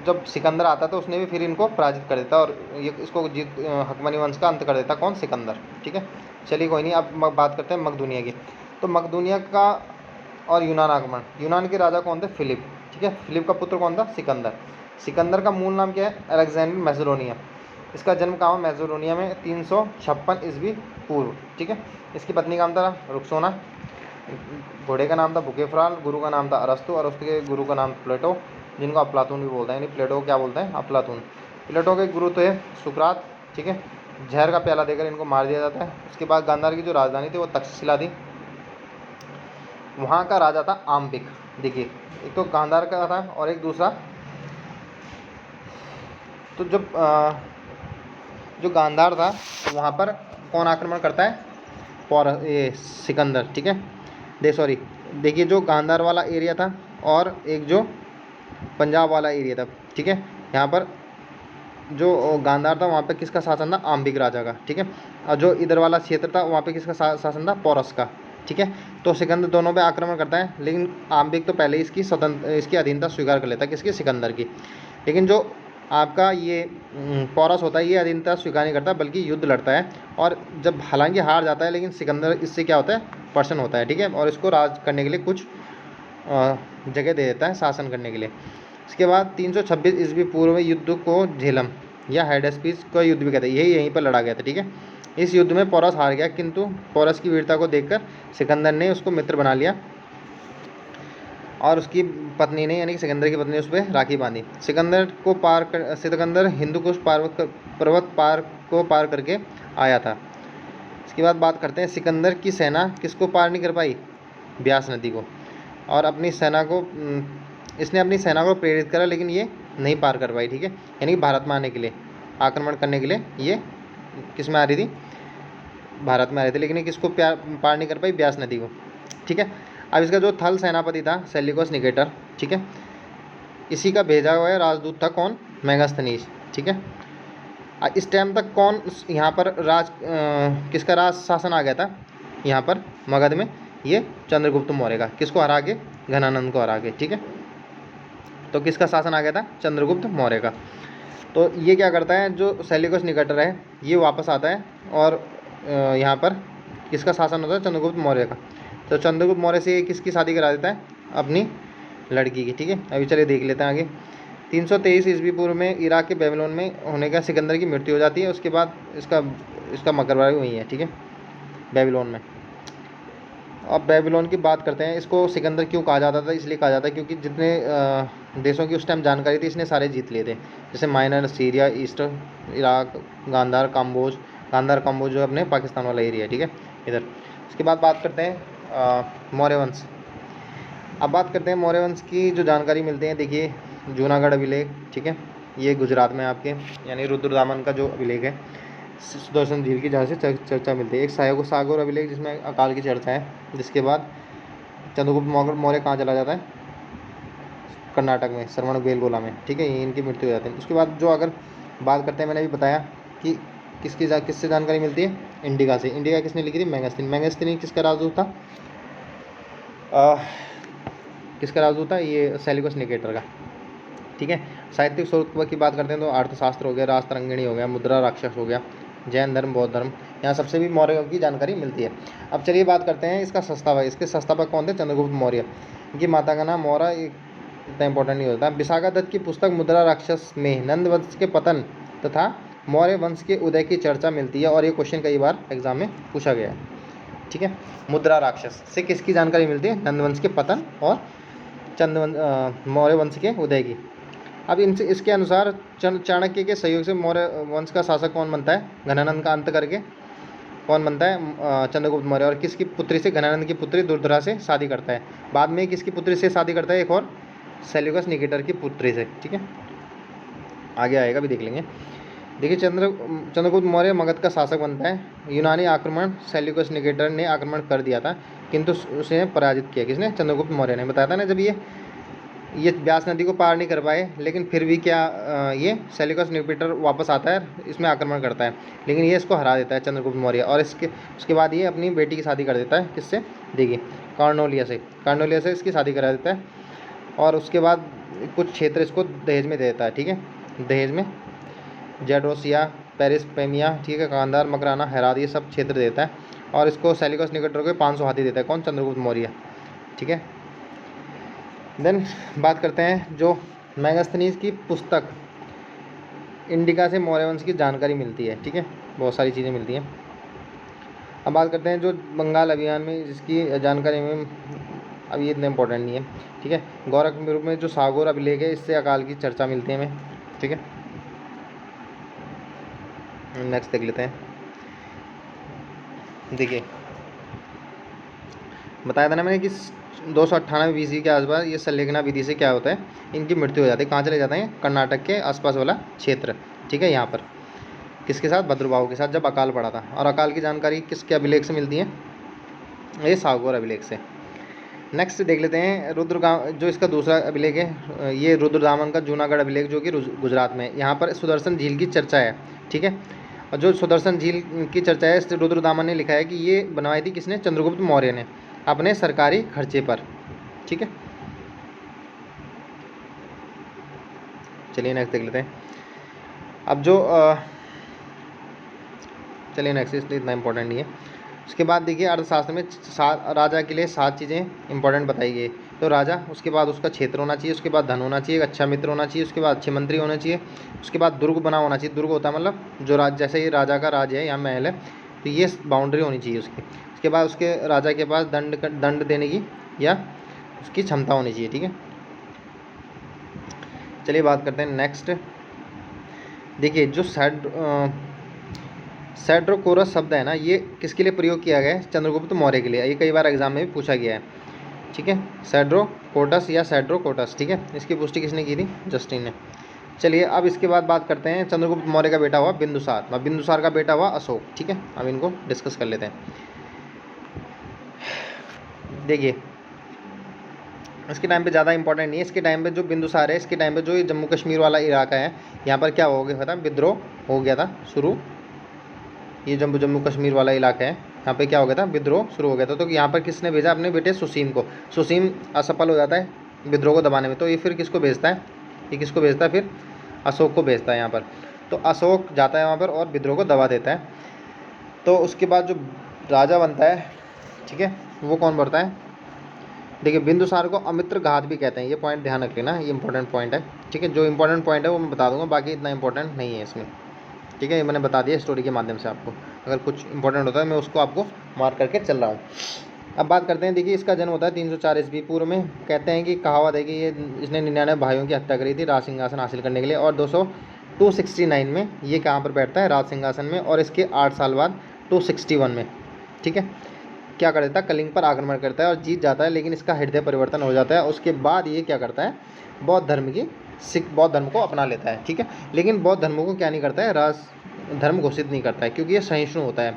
जब सिकंदर आता तो उसने भी फिर इनको पराजित कर देता और ये इसको हकमनी वंश का अंत कर देता। कौन? सिकंदर, ठीक है। चलिए कोई नहीं, अब बात करते हैं मकदूनिया की। तो मकदूनिया का और यूनान आक्रमण। यूनान के राजा कौन थे? फिलिप, ठीक है। फिलिप का पुत्र कौन था? सिकंदर। सिकंदर का मूल नाम क्या है? अलेक्जेंडर मैसेडोनिया। इसका जन्म कहाँ? मैसेडोनिया में 356 ईस्वी पूर्व, ठीक है। इसकी पत्नी का नाम था रुक्सोना, घोड़े का नाम था बुकेफ्राल, गुरु का नाम था अरस्तु, अरस्तु के गुरु का नाम प्लेटो, जिनको अफलातून भी बोलते हैं। यानी प्लेटो को क्या बोलते हैं? अफलातून। प्लेटो के गुरु थे सुकरात, ठीक है। जहर का प्याला देकर इनको मार दिया जाता है। उसके बाद गांधार की जो राजधानी थी वो तक्षशिला थी। वहाँ का राजा था आम्बिक। देखिए, एक तो गांधार का था और एक दूसरा, तो जब जो गांधार था तो वहाँ पर कौन आक्रमण करता है? ये सिकंदर, ठीक है। देखिए, जो गांधार वाला एरिया था और एक जो पंजाब वाला एरिया था, ठीक है। यहाँ पर जो गांधार था वहाँ पे किसका शासन था? आम्बिक राजा का, ठीक है। और जो इधर वाला क्षेत्र था वहाँ पे किसका शासन था? पोरस का, ठीक है। तो सिकंदर दोनों पे आक्रमण करता है, लेकिन आम्बिक तो पहले इसकी अधीनता स्वीकार कर लेता है। किसकी? सिकंदर की। लेकिन जो आपका ये पोरस होता है ये अधीनता स्वीकार नहीं करता, बल्कि युद्ध लड़ता है। और जब हालांकि हार जाता है, लेकिन सिकंदर इससे क्या होता है? प्रसन्न होता है, ठीक है। और इसको राज करने के लिए कुछ जगह दे देता है शासन करने के लिए। इसके बाद 326 ईस्वी पूर्व में युद्ध को झेलम या हाइडेस्पीस का युद्ध भी कहते हैं, यहीं पर लड़ा गया था, ठीक है। इस युद्ध में पोरस हार गया, किंतु पोरस की वीरता को देखकर सिकंदर ने उसको मित्र बना लिया और उसकी पत्नी ने, यानी कि सिकंदर की पत्नी ने उस पर राखी बांधी। सिकंदर हिंदू कुश पर्वत पार करके आया था। इसके बाद बात करते हैं सिकंदर की सेना किसको पार नहीं कर पाई? ब्यास नदी को। और इसने अपनी सेना को प्रेरित करा, लेकिन ये नहीं पार कर पाई, ठीक है। यानी कि भारत में आने के लिए, आक्रमण करने के लिए ये किस में आ रही थी? भारत में आ रही थी, लेकिन ये किसको पार नहीं कर पाई? ब्यास नदी को, ठीक है। अब इसका जो थल सेनापति था सेल्यूकस निकेटर, ठीक है, इसी का भेजा हुआ राजदूत था कौन? मेगास्थनीज, ठीक है। इस टाइम तक कौन यहाँ पर किसका राज शासन आ गया था यहाँ पर मगध में? ये चंद्रगुप्त मौर्य का। किसको हरा के? घनानंद को हरा के, ठीक है। तो किसका शासन आ गया था? चंद्रगुप्त मौर्य का। तो ये क्या करता है, जो सेल्यूकस निकेटर है ये वापस आता है और यहाँ पर किसका शासन होता है? चंद्रगुप्त मौर्य का। तो चंद्रगुप्त मौर्य से किसकी शादी करा देता है? अपनी लड़की की, ठीक है। अभी चलिए देख लेते हैं आगे। 323 ईस्वी पूर्व में इराक के बेबीलोन में होने का सिकंदर की मृत्यु हो जाती है। उसके बाद इसका मकबरा भी वहीं है, ठीक है, बेबीलोन में। अब बेबीलोन की बात करते हैं। इसको सिकंदर क्यों कहा जाता था? इसलिए कहा जाता है क्योंकि जितने देशों की उस टाइम जानकारी थी इसने सारे जीत लिए थे, जैसे minor, Syria, East, Iraq, Gandhara, Kamboja जो अपने पाकिस्तान वाला एरिया है, ठीक है, इधर। इसके बाद बात करते हैं मौर्य वंश। अब बात करते हैं मौर्य वंश की जो जानकारी मिलती है। देखिए जूनागढ़ अभिलेख, ठीक है, ये गुजरात में आपके, यानी रुद्रदामन का जो अभिलेख है सुदर्शन झील की, जहाँ से चर्चा मिलती है। एक सागौर अभिलेख जिसमें अकाल की चर्चा है। जिसके बाद चंद्रगुप्त मौर्य कहाँ चला जाता है? कर्नाटक में, श्रवण बेलगोला में, ठीक है, इनकी मृत्यु हो जाती है। उसके बाद जो अगर बात करते हैं, मैंने भी बताया कि किससे जानकारी मिलती है? इंडिका से। इंडिका किसने लिखी थी? मैगस्थनीज किसका राजदूत था? किसका राजदूत था? ये सेल्यूकस निकेटर का, ठीक है। साहित्यिक स्रोत की बात करते हैं तो अर्थशास्त्र हो गया, राजतरंगिणी हो गया, मुद्रा राक्षस हो गया, जैन धर्म, बौद्ध धर्म, यहाँ सबसे भी मौर्य की जानकारी मिलती है। अब चलिए बात करते हैं इसका संस्थापक। इसके संस्थापक कौन थे? चंद्रगुप्त मौर्य। इनकी माता का नाम मौर्य, इतना इंपॉर्टेंट नहीं होता। विशाखा दत्त की पुस्तक मुद्रा राक्षस में नंद वंश के पतन तथा मौर्य वंश के उदय की चर्चा मिलती है, और ये क्वेश्चन कई बार एग्जाम में पूछा गया है, ठीक है। मुद्रा राक्षस से किसकी जानकारी मिलती है? नंद वंश के पतन और मौर्य वंश के उदय की। अब इनसे इसके अनुसार चाणक्य के सहयोग से मौर्य वंश का शासक कौन बनता है? घनानंद का अंत करके कौन बनता है? चंद्रगुप्त मौर्य। और किसकी पुत्री से? घनानंद की पुत्री दुर्धरा से शादी करता है। बाद में किसकी पुत्री से शादी करता है? एक और, सेल्यूकस निकेटर की पुत्री से, ठीक है, आगे आएगा भी देख लेंगे। देखिए चंद्रगुप्त मौर्य मगध का शासक बनता है। यूनानी आक्रमण सेल्यूकस निकेटर ने आक्रमण कर दिया था, किंतु उसे पराजित किया। किसने? चंद्रगुप्त मौर्य ने। बताया था ना, जब ये व्यास नदी को पार नहीं कर पाए, लेकिन फिर भी क्या ये सेल्यूकस निकेटर वापस आता है, इसमें आक्रमण करता है, लेकिन ये इसको हरा देता है चंद्रगुप्त मौर्य। और उसके बाद ये अपनी बेटी की शादी कर देता है। किससे? देखिए कार्नोलिया से इसकी शादी करा देता है। और उसके बाद कुछ क्षेत्र इसको दहेज में दे देता है, ठीक है, दहेज में जेड्रोसिया, पेरिसपेमिया, ठीक है, गांधार, मकराना, हेरात, ये सब क्षेत्र देता है। और इसको सेल्यूकस निकेटर को 500 हाथी देता है। कौन? चंद्रगुप्त मौर्य, ठीक है। देन बात करते हैं जो मैगस्थनीज की पुस्तक इंडिका से मौर्य वंश की जानकारी मिलती है, ठीक है, बहुत सारी चीज़ें मिलती हैं। अब बात करते हैं जो बंगाल अभियान में जिसकी जानकारी में, अब ये इतना इंपॉर्टेंट नहीं है, ठीक है। गोरखपुर में जो सागौर अभिलेख है, इससे अकाल की चर्चा मिलती है हमें, ठीक है। नेक्स्ट देख लेते हैं। देखिए बताया था ना मैंने कि 298 BC के आसपास ये संलेखना विधि से क्या होता है? इनकी मृत्यु हो जाती है। कहाँ चले जाते हैं? कर्नाटक के आसपास वाला क्षेत्र, ठीक है, यहाँ पर। किसके साथ? भद्रबाहु के साथ, जब अकाल पड़ा था। और अकाल की जानकारी किसके अभिलेख से मिलती है? ये सागौर अभिलेख से। नेक्स्ट देख लेते हैं जो इसका दूसरा अभिलेख है, ये रुद्रदामन का जूनागढ़ अभिलेख, जो कि गुजरात में है। यहाँ पर सुदर्शन झील की चर्चा है, ठीक है। और जो सुदर्शन झील की चर्चा है, रुद्रदामन ने लिखा है कि ये बनवाई थी किसने? चंद्रगुप्त मौर्य ने, अपने सरकारी खर्चे पर, ठीक है। चलिए नेक्स्ट देख लेते हैं। अब जो चलिए नेक्स्ट, इसलिए इतना इंपॉर्टेंट नहीं है। उसके बाद देखिए अर्थशास्त्र में राजा के लिए 7 चीज़ें इंपॉर्टेंट बताई गई। तो राजा, उसके बाद उसका क्षेत्र होना चाहिए, उसके बाद धन होना चाहिए, एक अच्छा मित्र होना चाहिए, उसके बाद अच्छे मंत्री होने चाहिए, उसके बाद दुर्ग बना होना चाहिए। दुर्ग होता है मतलब जो जैसे ये राजा का राज है, यहाँ महल है, तो ये बाउंड्री होनी चाहिए उसकी। उसके बाद उसके राजा के पास दंड देने की या उसकी क्षमता होनी चाहिए, ठीक है। चलिए बात करते हैं नेक्स्ट। देखिए जो सेड्रोकोरस शब्द है ना, ये किसके लिए प्रयोग किया गया है? चंद्रगुप्त मौर्य के लिए। ये कई बार एग्जाम में भी पूछा गया है, ठीक है, सेड्रोकोटस या सेड्रोकोटस, ठीक है। इसकी पुष्टि किसने की थी? जस्टिन ने। चलिए अब इसके बाद बात करते हैं चंद्रगुप्त मौर्य का बेटा हुआ बिंदुसार, और बिंदुसार का बेटा हुआ अशोक, ठीक है। अब इनको डिस्कस कर लेते हैं। देखिए इसके टाइम पे ज़्यादा इंपॉर्टेंट नहीं है। इसके टाइम पे जो बिंदुसार है, इसके टाइम पे जो ये जम्मू कश्मीर वाला इलाका है, यहाँ पर क्या हो गया था? विद्रोह हो गया था शुरू। ये जम्मू कश्मीर वाला इलाका है, यहाँ पे क्या हो गया था? विद्रोह शुरू हो गया था। तो यहाँ पर किसने भेजा? अपने बेटे सुसीम को। सुसीम असफल हो जाता है विद्रोह को दबाने में, तो ये फिर किसको भेजता है? ये किसको भेजता है? फिर अशोक को भेजता है यहाँ पर। तो अशोक जाता है वहाँ पर और विद्रोह को दबा देता है। तो उसके बाद जो राजा बनता है, ठीक है, वो कौन बनता है? देखिए बिंदुसार को अमित्र घात भी कहते हैं, ये पॉइंट ध्यान रख लेना, ये इंपॉर्टेंट पॉइंट है। ठीक है, जो इंपॉर्टेंट पॉइंट है वो मैं बता दूंगा, बाकी इतना इंपॉर्टेंट नहीं है इसमें। ठीक है, ये मैंने बता दिया स्टोरी के माध्यम से आपको, अगर कुछ इंपॉर्टेंट होता है मैं उसको आपको मार्क करके चल रहा हूँ। अब बात करते हैं, देखिए इसका जन्म होता है 304 ईस्वी पूर्व में। कहते हैं कि कहावत है कि ये इसने 99 भाइयों की हत्या करी थी राज सिंहासन हासिल करने के लिए, और 269 में ये कहाँ पर बैठता है, राज सिंहासन में, और इसके 8 साल बाद 261 में, ठीक है, क्या कर देता है, कलिंग पर आक्रमण करता है और जीत जाता है, लेकिन इसका हृदय परिवर्तन हो जाता है। उसके बाद ये क्या करता है, बौद्ध धर्म को अपना लेता है। ठीक है, लेकिन बौद्ध धर्म को क्या नहीं करता है, राज धर्म घोषित नहीं करता है, क्योंकि ये सहिष्णु होता है।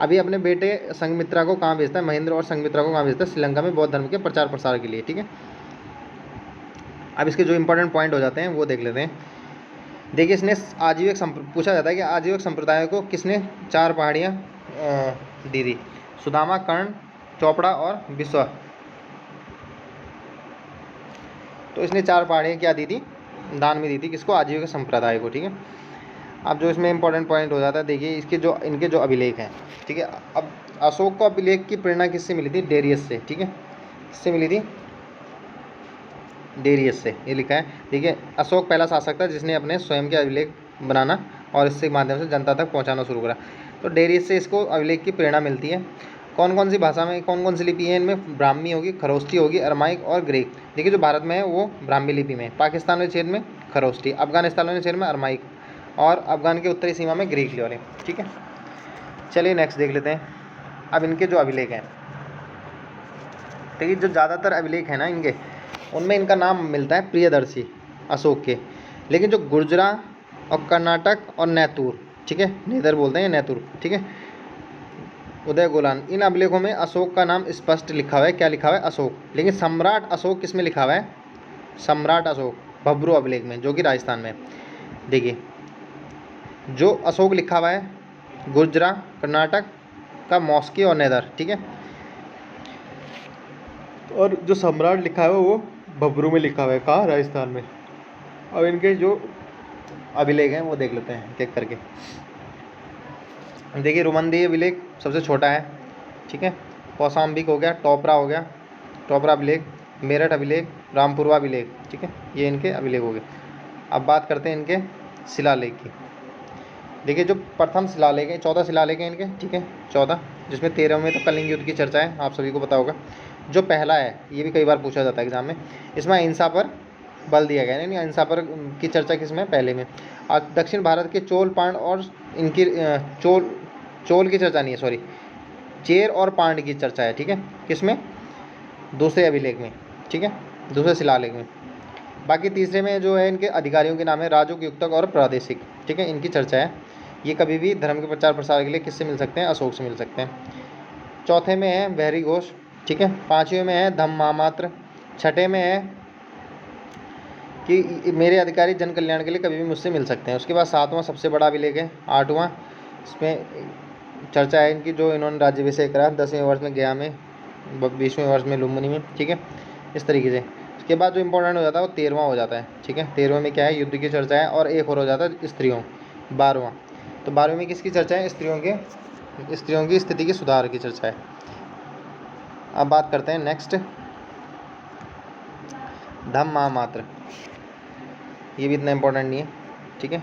अभी अपने बेटे संघमित्रा को कहाँ भेजता है, महेंद्र और संघमित्रा को कहाँ भेजता है, श्रीलंका में बौद्ध धर्म के प्रचार प्रसार के लिए। ठीक है, अब इसके जो इंपॉर्टेंट पॉइंट हो जाते हैं वो देख लेते हैं। देखिए इसने पूछा जाता है कि आजीविक संप्रदाय को किसने 4 पहाड़ियाँ दी थी, सुदामा, कर्ण, चोपड़ा और विश्व। तो इसने 4 पहाड़ियाँ क्या दी थी, दान में दी थी, किसको, आजीविका संप्रदाय को। ठीक है, अब जो इसमें इंपॉर्टेंट पॉइंट हो जाता है, देखिए इनके जो अभिलेख हैं। ठीक है, अब अशोक को अभिलेख की प्रेरणा किससे मिली थी, डेरियस से। ठीक है, किससे मिली थी, डेरियस से, ये लिखा है। देखिए अशोक पहला शासक था जिसने अपने स्वयं के अभिलेख बनाना और इसके माध्यम से जनता तक पहुंचाना शुरू करा। तो डेरियस से इसको अभिलेख की प्रेरणा मिलती है। कौन कौन सी भाषा में, कौन कौन सी लिपि है इनमें, ब्राह्मी होगी, खरोष्टी होगी, अरमाइक और ग्रीक। देखिए जो भारत में है वो ब्राह्मी लिपि में, पाकिस्तान के क्षेत्र में खरोष्टी, अफगानिस्तान के क्षेत्र में अरमाइक, और अफगान के उत्तरी सीमा में ग्रीक वाले। ठीक है, चलिए नेक्स्ट देख लेते हैं। अब इनके जो अभिलेख हैं, देखिए जो ज़्यादातर अभिलेख हैं ना इनके, उनमें इनका नाम मिलता है प्रियदर्शी अशोक के, लेकिन जो गुर्जरा और कर्नाटक और नैतूर, ठीक है, नेदर बोलते हैं नैतूर, ठीक है, उदय गोलान, इन अभिलेखों में अशोक का नाम स्पष्ट लिखा हुआ है। क्या लिखा हुआ है, अशोक। लेकिन सम्राट अशोक किस में लिखा हुआ है, सम्राट अशोक भब्रू अभिलेख में, जो कि राजस्थान में। देखिए जो अशोक लिखा हुआ है गुर्जरा, कर्नाटक का मॉस्की और नेदर। ठीक है, और जो सम्राट लिखा है वो भब्रू में लिखा हुआ है, कहाँ, राजस्थान में। अब इनके जो अभिलेख हैं वो देख लेते हैं एक एक करके। देखिए रुमंदी अभिलेख सबसे छोटा है। ठीक है, कौशाम्बिक हो गया, टोपरा हो गया, टोपरा अभिलेख, मेरठ अभिलेख, रामपुरवा अभिलेख। ठीक है, ये इनके अभिलेख हो गए। अब बात करते हैं इनके शिलालेख की। देखिए जो प्रथम शिलालेख है, 14 शिलालेख हैं इनके। ठीक है, 14, जिसमें 13 में तो कलिंग युद्ध की चर्चा है, आप सभी को पता होगा। जो पहला है, ये भी कई बार पूछा जाता है एग्जाम में, इसमें अहिंसा पर बल दिया गया है, यानी अहिंसा पर की चर्चा किसमें, पहले में। और दक्षिण भारत के चोल, पांड और इनकी चोल की चर्चा नहीं है, सॉरी, चेर और पांड की चर्चा है। ठीक है, किसमें, दूसरे अभिलेख में। ठीक है, दूसरे शिलालेख में। बाकी तीसरे में जो है इनके अधिकारियों के नाम है राजूक, युक्तक और प्रादेशिक। ठीक है, इनकी चर्चा है। ये कभी भी धर्म के प्रचार प्रसार के लिए किससे मिल सकते हैं, अशोक से मिल सकते हैं। चौथे में है बहरी घोष। ठीक है, पाँचवें में है धम्म महामात्र। छठे में है कि मेरे अधिकारी जन कल्याण के लिए कभी भी मुझसे मिल सकते हैं। उसके बाद 7वां सबसे बड़ा अभिलेख है। 8वां, इसमें चर्चा है इनकी, जो इन्होंने राज्याभिषेक करा 10वें वर्ष में गया में, 20वें वर्ष में लुम्बिनी में। ठीक है, इस तरीके से। उसके बाद जो इंपॉर्टेंट हो जाता है वो 13वां हो जाता है। ठीक है, 13वें में क्या है, युद्ध की चर्चा है, और एक और हो जाता है स्त्रियों, 12वां। तो 12वें में किसकी चर्चा है, स्त्रियों की स्थिति के सुधार की चर्चा है। अब बात करते हैं नेक्स्ट, धम्म महामात्र। ये भी इतना इम्पोर्टेंट नहीं है। ठीक है,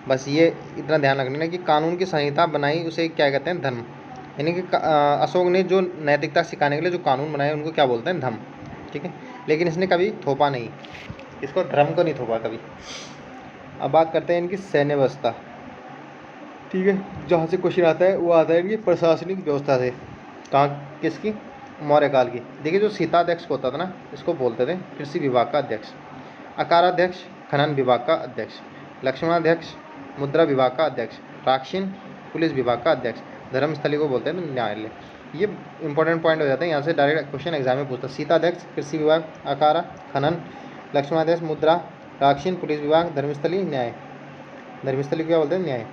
बस ये इतना ध्यान रखना कि कानून की संहिता बनाई उसे क्या कहते हैं, धर्म। यानी कि अशोक ने जो नैतिकता सिखाने के लिए जो कानून बनाए उनको क्या बोलते हैं, धर्म। ठीक है, लेकिन इसने कभी थोपा नहीं, इसको धर्म को नहीं थोपा कभी। अब बात करते हैं इनकी सैन्य व्यवस्था। ठीक है, जहाँ से क्वेश्चन आता है वो आता है इनकी प्रशासनिक व्यवस्था से। कहाँ, किसकी, मौर्य काल की। देखिए जो सीताध्यक्ष होता था ना, इसको बोलते थे कृषि विभाग का अध्यक्ष, अकाराध्यक्ष खनन विभाग का अध्यक्ष, लक्ष्मणाध्यक्ष मुद्रा विभाग का अध्यक्ष, राक्षिन पुलिस विभाग का अध्यक्ष, धर्मस्थली को बोलते हैं न्यायालय। ये इंपॉर्टेंट पॉइंट हो जाते हैं, यहाँ से डायरेक्ट क्वेश्चन एग्जाम में पूछता है। सीताध्यक्ष कृषि विभाग, अकारा खनन, लक्ष्मणाध्यक्ष मुद्रा, राक्षिन पुलिस विभाग, धर्मस्थली न्याय। धर्मस्थली क्या बोलते हैं, न्याय।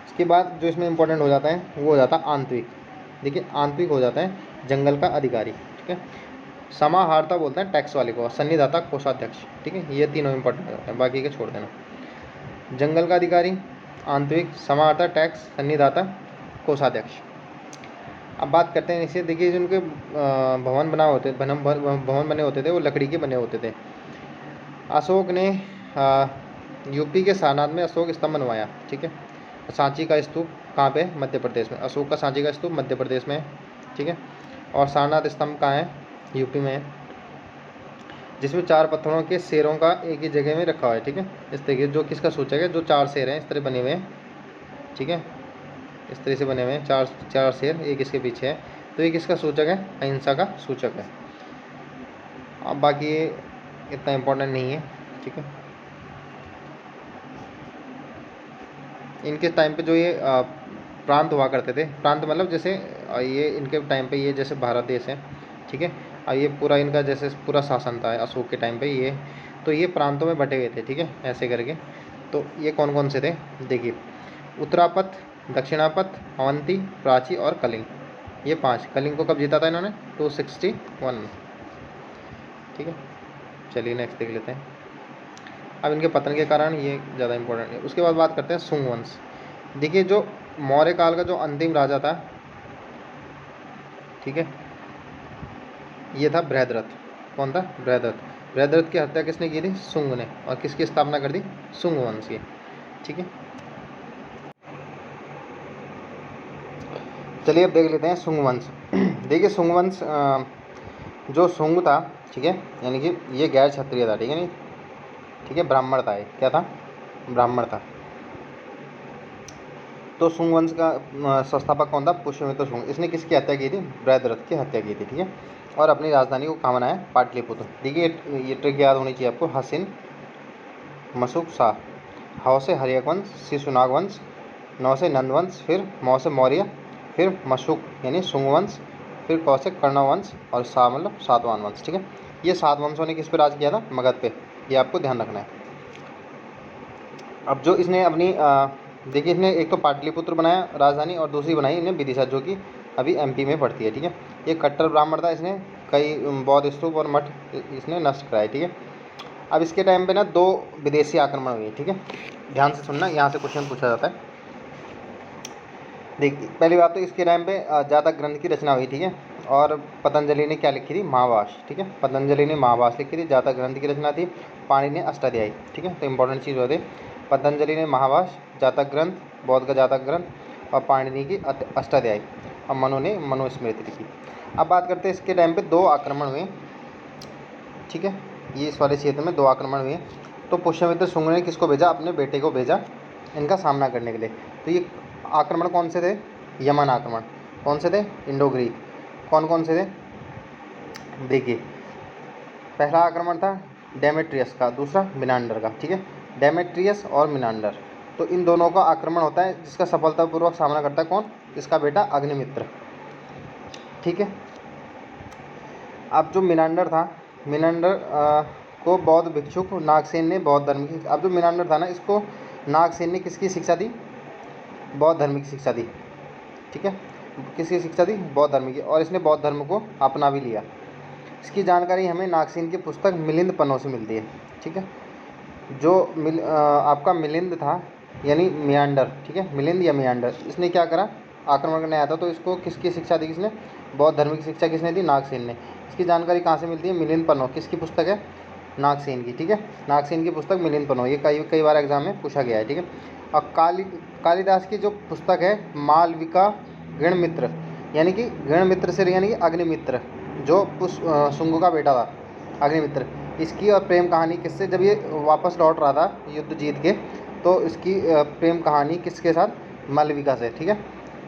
इसके बाद जो इसमें इंपॉर्टेंट हो जाता है वो हो जाता है आंतरिक। देखिए आंतरिक हो जाता है जंगल का अधिकारी। ठीक है, समाहर्ता बोलते हैं टैक्स वाले को, सन्निधाता कोषाध्यक्ष। ठीक है, ये तीनों इंपॉर्टेंट होते हैं, बाकी के छोड़ देना। जंगल का अधिकारी, आंतरिक, समाहर्ता, टैक्स, सन्निधाता, कोषाध्यक्ष। अब बात करते हैं इसे, देखिए जिनके भवन बना होते भवन बने होते थे वो लकड़ी के बने होते थे। अशोक ने यूपी के सारनाथ में अशोक स्तंभ बनवाया, ठीक है। सांची का स्तूप कहाँ पे? मध्य प्रदेश में। अशोक का सांची का स्तूप मध्य प्रदेश में है, ठीक है। और सारनाथ स्तंभ कहाँ है? यूपी में है, जिसमें 4 पत्थरों के शेरों का एक ही जगह में रखा हुआ है, ठीक है। इस तरीके जो किसका सूचक है? जो 4 शेर हैं इस तरह बने हुए हैं, ठीक है। इस तरह से बने हुए हैं चार शेर एक इसके पीछे है, तो ये किसका सूचक है? अहिंसा का सूचक है। अब बाकी ये इतना इम्पोर्टेंट नहीं है, ठीक है। इनके टाइम पे जो ये प्रांत हुआ करते थे, प्रांत मतलब जैसे ये इनके टाइम पे ये जैसे भारत देश है, ठीक है। और ये पूरा इनका जैसे पूरा शासन था अशोक के टाइम पे ये, तो ये प्रांतों में बटे हुए थे, ठीक है, ऐसे करके। तो ये कौन कौन से थे? देखिए, उत्तरापथ, दक्षिणापथ, अवंती, प्राची और कलिंग, ये 5। कलिंग को कब जीता था इन्होंने? 261, ठीक है। चलिए नेक्स्ट देख लेते हैं। अब इनके पतन के कारण ये ज़्यादा इम्पोर्टेंट है। उसके बाद बात करते हैं शुंग वंश। देखिए जो मौर्य काल का जो अंतिम राजा था, ठीक है, ये था बृहद्रथ। कौन था? बृहद्रथ। बृहद्रथ की हत्या किसने की थी? शुंग ने। और किसकी स्थापना कर दी? शुंग वंश की, ठीक है। चलिए अब देख लेते हैं शुंग वंश। देखिए शुंग वंश जो शुंग था, ठीक है, यानी कि ये गैर क्षत्रिय था, ठीक है, नहीं, ठीक है, ब्राह्मण था। ये क्या था? ब्राह्मण था। तो शुंग वंश का संस्थापक कौन था? पुष्यमित्र शुंग। इसने किसकी हत्या की थी? बृहद्रथ की हत्या की थी, ठीक है। और अपनी राजधानी को कहाँ बनाया? पाटलिपुत्र। देखिए ये ट्रिक याद होनी चाहिए आपको। हसिन, मशुक, शाह। हव से हर्यक वंश, सी सुनाग वंश, नौ से नंद वंश, फिर मौ से मौर्य, फिर मशुक यानी शुंग वंश, फिर कौ से कर्ण वंश, और शाह मतलब सातवाहन वंश, ठीक है। ये 7 वंशों ने किस पे राज किया था? मगध पे। ये आपको ध्यान रखना है। अब जो इसने अपनी देखिए इसने एक तो पाटलिपुत्र बनाया राजधानी, और दूसरी बनाई इन्हें विदिशा, जो कि अभी एमपी में पड़ती है, ठीक है। ये कट्टर ब्राह्मण था। इसने कई बौद्ध स्तूप और मठ इसने नष्ट कराए, ठीक है। अब इसके टाइम पे ना 2 विदेशी आक्रमण हुए, ठीक है। ध्यान से सुनना, यहाँ से क्वेश्चन पूछा जाता है। देखिए पहली बात तो इसके टाइम पे जातक ग्रंथ की रचना हुई, ठीक है। और पतंजलि ने क्या लिखी थी? महाभाष्य, ठीक है। पतंजलि ने महाभाष्य लिखी थी। जातक ग्रंथ की रचना थी। पाणि ने अष्टाध्यायी, ठीक है। तो इंपॉर्टेंट चीज़ होती है, पतंजलि ने महाभाष्य, जातक ग्रंथ, बौद्ध का जातक ग्रंथ, और पाणिनि की अष्टाध्यायी, और मनु ने मनुस्मृति लिखी। अब बात करते हैं इसके टाइम पे 2 आक्रमण हुए, ठीक है। ये इस वाले क्षेत्र में 2 आक्रमण हुए। तो पुष्यमित्र शुंग ने किसको भेजा? अपने बेटे को भेजा इनका सामना करने के लिए। तो ये आक्रमण कौन से थे? यमन आक्रमण। कौन से थे? Indo Greek. कौन कौन से थे? देखिए पहला आक्रमण था डेमेट्रियस का, दूसरा मिनांडर का, ठीक है। डेमेट्रियस और मिनांडर, तो इन दोनों का आक्रमण होता है, जिसका सफलतापूर्वक सामना करता है कौन? इसका बेटा अग्निमित्र, ठीक है। अब जो मिनांडर था, मिनांडर को बौद्ध भिक्षुक नागसेन ने बौद्ध धर्म की, अब जो मिनांडर था ना, इसको नागसेन ने किसकी शिक्षा दी? बौद्ध धर्म की शिक्षा दी, ठीक है। किसकी शिक्षा दी? बौद्ध धर्म की। और इसने बौद्ध धर्म को अपना भी लिया। इसकी जानकारी हमें नागसेन की पुस्तक मिलिंद पन्नों से मिलती है, ठीक है। जो आपका मिलिंद था यानी मियांडर, ठीक है, मिलिंद या मियांडर, इसने क्या करा? आक्रमण करने आया था, तो इसको किसकी शिक्षा दी? किसने? बौद्ध धर्म की शिक्षा किसने दी? नागसेन ने। इसकी जानकारी कहाँ से मिलती है? मिलिंद पन्नों। किसकी पुस्तक है? नागसेन की, ठीक है। नागसेन की पुस्तक मिलिंद पन्नों, ये कई कई बार एग्जाम में पूछा गया है, ठीक है। और कालिदास की जो पुस्तक है मालविका गणमित्र, यानी कि गणमित्र से यानी कि अग्निमित्र, जो शुंग का बेटा था अग्निमित्र, इसकी और प्रेम कहानी किससे? जब ये वापस लौट रहा था युद्ध जीत के, तो इसकी प्रेम कहानी किसके साथ? मालविका से, ठीक है।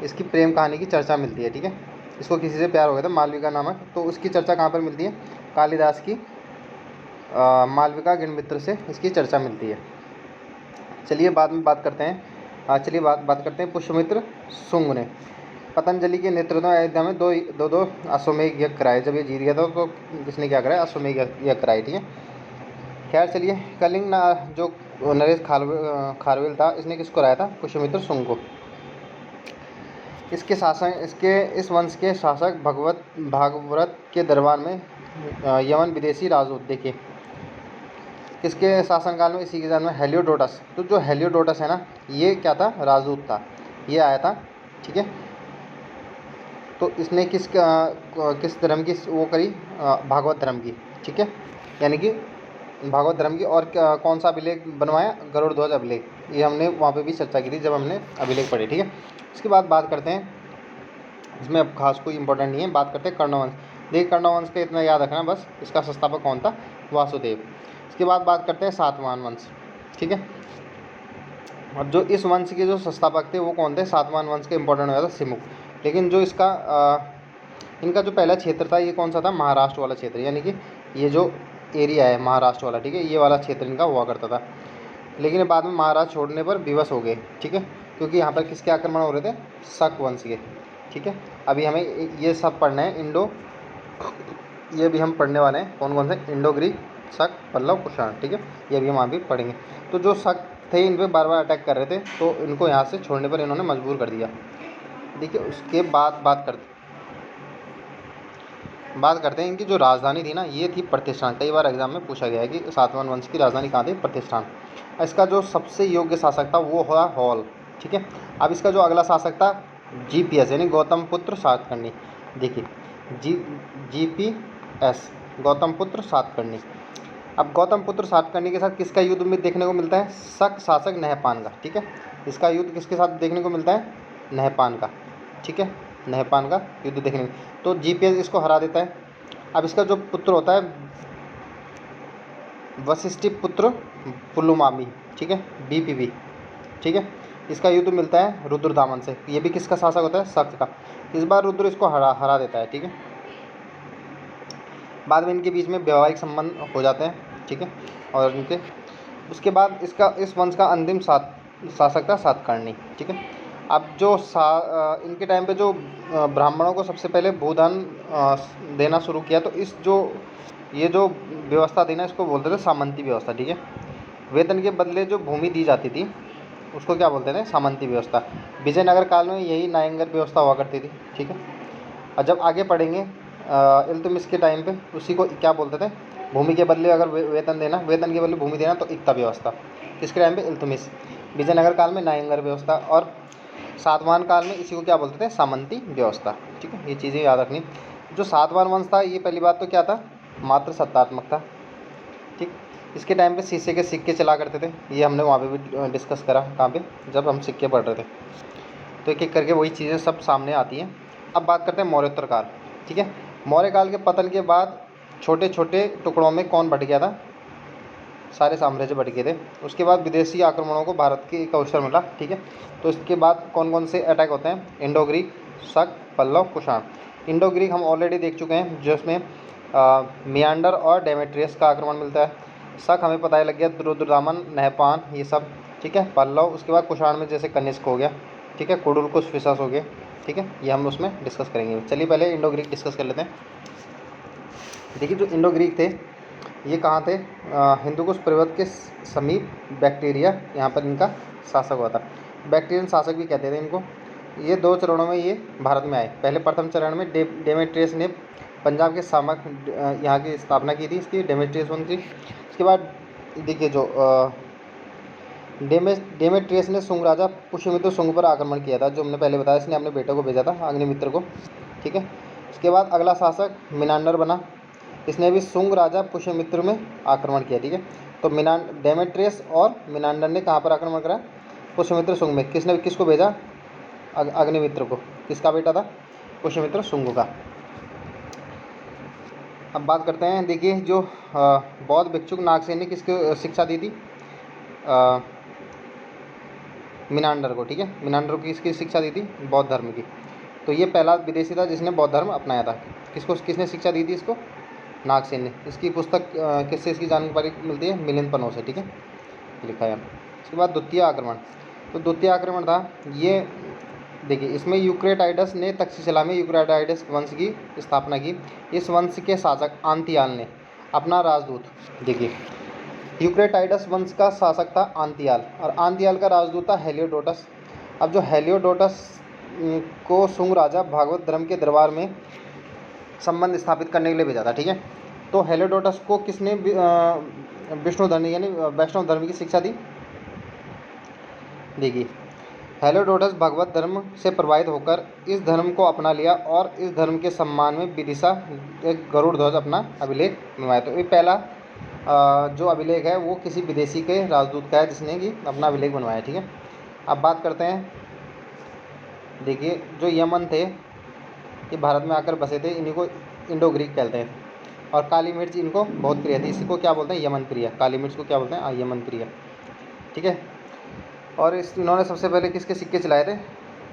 इसकी प्रेम कहानी की चर्चा मिलती है, ठीक है। इसको किसी से प्यार हो गया था मालविका नामक, तो उसकी चर्चा कहाँ पर मिलती है? कालिदास की मालविका गणमित्र से इसकी चर्चा मिलती है। चलिए बाद में बात करते हैं। चलिए बात करते हैं पुष्यमित्र शुंग ने पतंजलि के नेतृत्व में अयोध्या में दो अश्वमेध यज्ञ कराए। जब ये जीत गया था तो किसने क्या कराया? अश्वमेध यज्ञ कराए, ठीक है। खैर चलिए, कलिंग जो नरेश खारवेल था, इसने किसको कराया था? पुष्यमित्र शुंग को। इस वंश के शासक भागवत के दरबार में यमन विदेशी राजदूत, देखिए किसके शासनकाल में? इसी के साथ में हेलियोडोटस। तो जो हेलियोडोटस है ना, ये क्या था? राजदूत था। ये आया था, ठीक है। तो इसने किस धर्म की वो करी, भागवत धर्म की, ठीक है, यानी कि भागवत धर्म की। और कौन सा अभिलेख बनवाया, गरुड़ ध्वज अभिलेख। ये हमने वहाँ पे भी चर्चा की थी जब हमने अभिलेख पढ़े, ठीक है। इसके बाद बात करते हैं, इसमें अब खास कोई इंपॉर्टेंट नहीं है, बात करते हैं कर्णवंश। देखिए कर्णवंश का इतना याद रखना बस, इसका संस्थापक कौन था, वासुदेव। इसके बाद बात करते हैं सातवाहन वंश, ठीक है। अब जो इस वंश के जो संस्थापक थे वो कौन थे, सातवाहन वंश के इंपॉर्टेंट हो जाता सिमुक। लेकिन जो इनका जो पहला क्षेत्र था ये कौन सा था, महाराष्ट्र वाला क्षेत्र, यानी कि ये जो एरिया है महाराष्ट्र वाला, ठीक है, ये वाला क्षेत्र इनका हुआ करता था। लेकिन बाद में महाराष्ट्र छोड़ने पर विवश हो गए, ठीक है, क्योंकि यहाँ पर किसके आक्रमण हो रहे थे, शक वंश के, ठीक है। अभी हमें ये सब पढ़ना है, ये भी हम पढ़ने वाले हैं, कौन कौन से, इंडो ग्रीक, शक, पल्लव, कुषाण, ठीक है, ये भी हम अभी पढ़ेंगे। तो जो शक थे इन पर बार बार अटैक कर रहे थे, तो इनको यहाँ से छोड़ने पर इन्होंने मजबूर कर दिया। देखिए उसके बाद बात करते हैं इनकी जो राजधानी थी ना, ये थी प्रतिष्ठान। कई बार एग्जाम में पूछा गया है कि सातवाहन वंश की राजधानी कहाँ थी, प्रतिष्ठान। इसका जो सबसे योग्य शासक था वो हुआ हॉल, ठीक है। अब इसका जो अगला शासक था जीपीएस, यानी गौतम पुत्र सातकर्णी। देखिए जीपीएस, गौतम पुत्र सातकर्णी। अब गौतम पुत्र सातकर्णी के साथ किसका युद्ध में देखने को मिलता है, शक शासक नहपान का, ठीक है। इसका युद्ध किसके साथ देखने को मिलता है, नहपान का, ठीक है, नहपान का युद्ध देखने में। तो जीपीएस इसको हरा देता है। अब इसका जो पुत्र होता है वशिष्ठ पुत्र पुलुमामी, ठीक है, बीपीबी, ठीक है। इसका युद्ध मिलता है रुद्रदामन से। ये भी किसका शासक होता है, शक का। इस बार रुद्र इसको हरा देता है, ठीक है। बाद में इनके बीच में वैवाहिक संबंध हो जाते हैं, ठीक है। और इनके उसके बाद इस वंश का अंतिम शासक था सातकर्णी, ठीक है। अब जो इनके टाइम पे जो ब्राह्मणों को सबसे पहले भूदान देना शुरू किया, तो ये जो व्यवस्था थी ना, इसको बोलते थे सामंती व्यवस्था, ठीक है। वेतन के बदले जो भूमि दी जाती थी उसको क्या बोलते थे, सामंती व्यवस्था। विजयनगर काल में यही नायंगर व्यवस्था हुआ करती थी, ठीक है। और जब आगे पढ़ेंगे इल्तुतमिश के टाइम पे उसी को क्या बोलते थे, भूमि के बदले अगर वेतन के बदले भूमि देना, तो इक्ता व्यवस्था। किसके टाइम पे, इल्तुतमिश। विजयनगर काल में नायंगर व्यवस्था, और सातवाहन काल में इसी को क्या बोलते थे, सामंती व्यवस्था, ठीक है। ये चीज़ें याद रखनी। जो सातवाहन वंश था ये पहली बात तो क्या था, मात्र सत्तात्मक था, ठीक। इसके टाइम पे शीशे के सिक्के चला करते थे, ये हमने वहाँ पे भी डिस्कस करा, कहाँ पे, जब हम सिक्के पढ़ रहे थे। तो एक एक करके वही चीज़ें सब सामने आती हैं। अब बात करते हैं मौर्योत्तर काल, ठीक है। मौर्य काल के पतन के बाद छोटे छोटे टुकड़ों में कौन बट गया था, सारे साम्राज्य बट गए थे। उसके बाद विदेशी आक्रमणों को भारत की एक अवसर मिला, ठीक है। तो इसके बाद कौन कौन से अटैक होते हैं, इंडो ग्रीक, शक, पल्लव, कुषाण। इंडो ग्रीक हम ऑलरेडी देख चुके हैं, जिसमें मियांडर और डेमेट्रियस का आक्रमण मिलता है। शक हमें पता ही लग गया, रुद्रदामन, नहपान, ये सब, ठीक है। पल्लव, उसके बाद कुषाण में जैसे कनिष्क हो गया, ठीक है, कुडुलकुश, फिसस हो गए, ठीक है। ये हम उसमें डिस्कस करेंगे। चलिए पहले इंडो ग्रीक डिस्कस कर लेते हैं। देखिए जो इंडो ग्रीक थे ये कहाँ थे, हिंदुकुश पर्वत के समीप बैक्टीरिया, यहाँ पर इनका शासक हुआ था। बैक्टीरियन शासक भी कहते थे इनको। ये 2 चरणों में ये भारत में आए। पहले प्रथम चरण में डेमेट्रियस ने पंजाब के सामक यहाँ की स्थापना की थी, इसकी डेमेट्रियस वन थी। उसके बाद देखिए जो डेमेट्रियस ने शुंग राजा पुष्यमित्र शुंग पर आक्रमण किया था, जो हमने पहले बताया। इसने अपने बेटे को भेजा था, अग्निमित्र को, ठीक है। उसके बाद अगला शासक मिनांडर बना। इसने भी शुंग राजा पुष्यमित्र में आक्रमण किया, ठीक है। तो डेमेट्रियस और मिनांडर ने कहाँ पर आक्रमण करा, पुष्यमित्र शुंग में। किसको भेजा, अग्निमित्र को। किसका बेटा था, पुष्यमित्र शुंग का। अब बात करते हैं, देखिए जो बौद्ध भिक्षुक नागसेन ने किसको शिक्षा दी थी, मिनांडर को, ठीक है। मिनांडर को किसकी शिक्षा दी थी, बौद्ध धर्म की। तो ये पहला विदेशी था जिसने बौद्ध धर्म अपनाया था। किसने शिक्षा दी थी इसको, नागसेन ने। इसकी पुस्तक किससे इसकी जानकारी मिलती है, मिलिंद पन्नों से, ठीक है, लिखा है। उसके बाद द्वितीय आक्रमण। तो द्वितीय आक्रमण था ये, देखिए इसमें यूक्रेटाइडस ने तक्षशिला में यूक्रेटाइडस वंश की स्थापना की। इस वंश के शासक आंतियाल ने अपना राजदूत, देखिए यूक्रेटाइडस वंश का शासक था आंतियाल, और आंतियाल का राजदूत था हेलियोडोटस। अब जो हेलियोडोटस को शुंग राजा भागवत धर्म के दरबार में संबंध स्थापित करने के लिए भेजा था, ठीक है। तो हेलियोडोटस को किसने विष्णु धर्म यानी वैष्णव धर्म की शिक्षा दी, देखिए हेरोडोटस भगवत धर्म से प्रभावित होकर इस धर्म को अपना लिया और इस धर्म के सम्मान में विदिशा एक गरुड़ ध्वज अपना अभिलेख बनवाया। तो ये पहला जो अभिलेख है वो किसी विदेशी के राजदूत का है जिसने कि अपना अभिलेख बनवाया। ठीक है, अब बात करते हैं, देखिए जो यमन थे ये भारत में आकर बसे थे, इन्हीं को इंडो ग्रीक कहते हैं। और काली मिर्च इनको बहुत प्रिय थी, इसी को क्या बोलते हैं, यमन प्रिय। काली मिर्च को क्या बोलते हैं, यमन प्रिय। ठीक है, और इन्होंने सबसे पहले किसके सिक्के चलाए थे,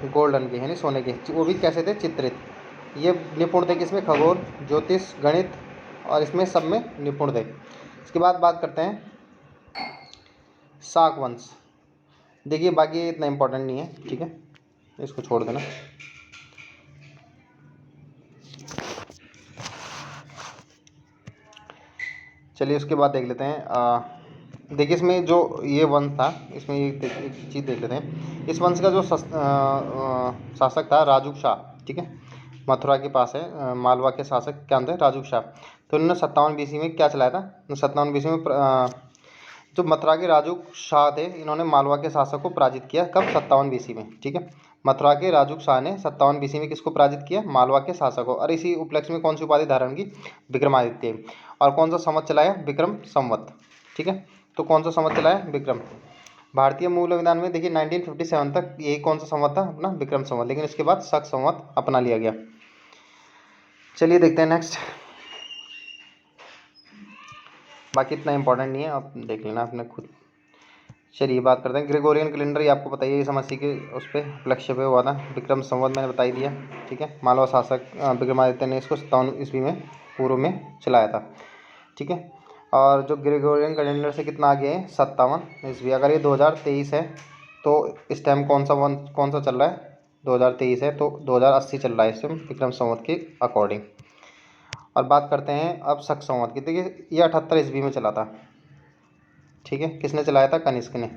गोल्डन के यानी सोने के, वो भी कैसे थे, चित्रित। ये निपुण थे किसमें, खगोल, ज्योतिष, गणित और इसमें सब में निपुण थे। इसके बाद बात करते हैं शाक वंश। देखिए बाकी इतना इम्पोर्टेंट नहीं है, ठीक है, इसको छोड़ देना। चलिए उसके बाद देख लेते हैं, देखिए इसमें जो ये वंश था, इसमें एक चीज़ देख लेते हैं। इस वंश का जो शासक था राजू शाह, ठीक है, मथुरा के पास है, मालवा के शासक क्या नाम थे, राजू शाह। तो इन्होंने 57 BC में क्या चलाया था, 57 BC में जो मथुरा के राजू शाह थे, इन्होंने मालवा के शासक को पराजित किया। कब, 57 BC में। ठीक है, मथुरा के राजू शाह ने 57 BC में किसको पराजित किया, मालवा के शासक को। और इसी उपलक्ष्य में कौन सी उपाधि धारण की, विक्रमादित्य। और कौन सा संवत चलाया, विक्रम संवत। ठीक है, तो कौन सा संवत चलाया, विक्रम। भारतीय मूल विधान में देखिए 1957 तक यही कौन सा संवत था, अपना विक्रम संवत, लेकिन इसके बाद शक संवत अपना लिया गया। चलिए देखते हैं नेक्स्ट, बाकी इतना इंपॉर्टेंट नहीं है, आप देख लेना अपने खुद। चलिए बात करते हैं ग्रेगोरियन कैलेंडर, ये आपको बताइए, ये समस्या के उस पर लक्ष्य पे हुआ था। विक्रम संवत मैंने बता ही दिया। ठीक है, मालवा शासक विक्रमादित्य ने इसको 57 ईस्वी में पूर्व में चलाया था। ठीक है, और जो ग्रेगोरियन कैलेंडर से कितना आगे है, 57 ईस्वी। अगर ये 2023 है तो इस टाइम कौन सा चल रहा है, 2023 है, तो 2080 चल रहा है इस टाइम विक्रम संवत के अकॉर्डिंग। और बात करते हैं अब शक संवत की। देखिए ये 78 ईस्वी में चला था। ठीक है, किसने चलाया था, कनिष्क ने।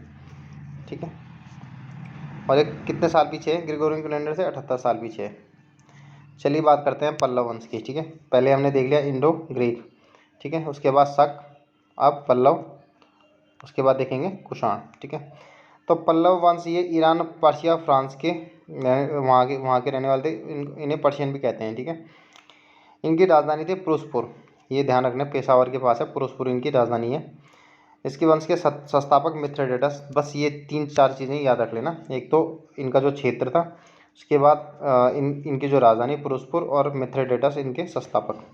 ठीक है, और एक कितने साल पीछे है ग्रेगोरियन कैलेंडर से, 78 साल पीछे है। चलिए बात करते हैं पल्लव वंश की। ठीक है, पहले हमने देख लिया इंडो ग्रीक, ठीक है, उसके बाद शक, अब पल्लव, उसके बाद देखेंगे कुषाण। ठीक है, तो पल्लव वंश ये ईरान, पर्शिया, फ्रांस के वहाँ के रहने वाले थे। इन्हें पर्शियन भी कहते हैं। ठीक है, इनकी राजधानी थी पुरुषपुर, ये ध्यान रखना, पेशावर के पास है पुरुषपुर, इनकी राजधानी है। इसके वंश के संस्थापक मिथ्रेडेटस। बस ये 3-4 चीज़ें याद रख लेना, एक तो इनका जो क्षेत्र था, उसके बाद इनकी जो राजधानी पुरुषपुर, और मिथ्रेडेटस इनके संस्थापक।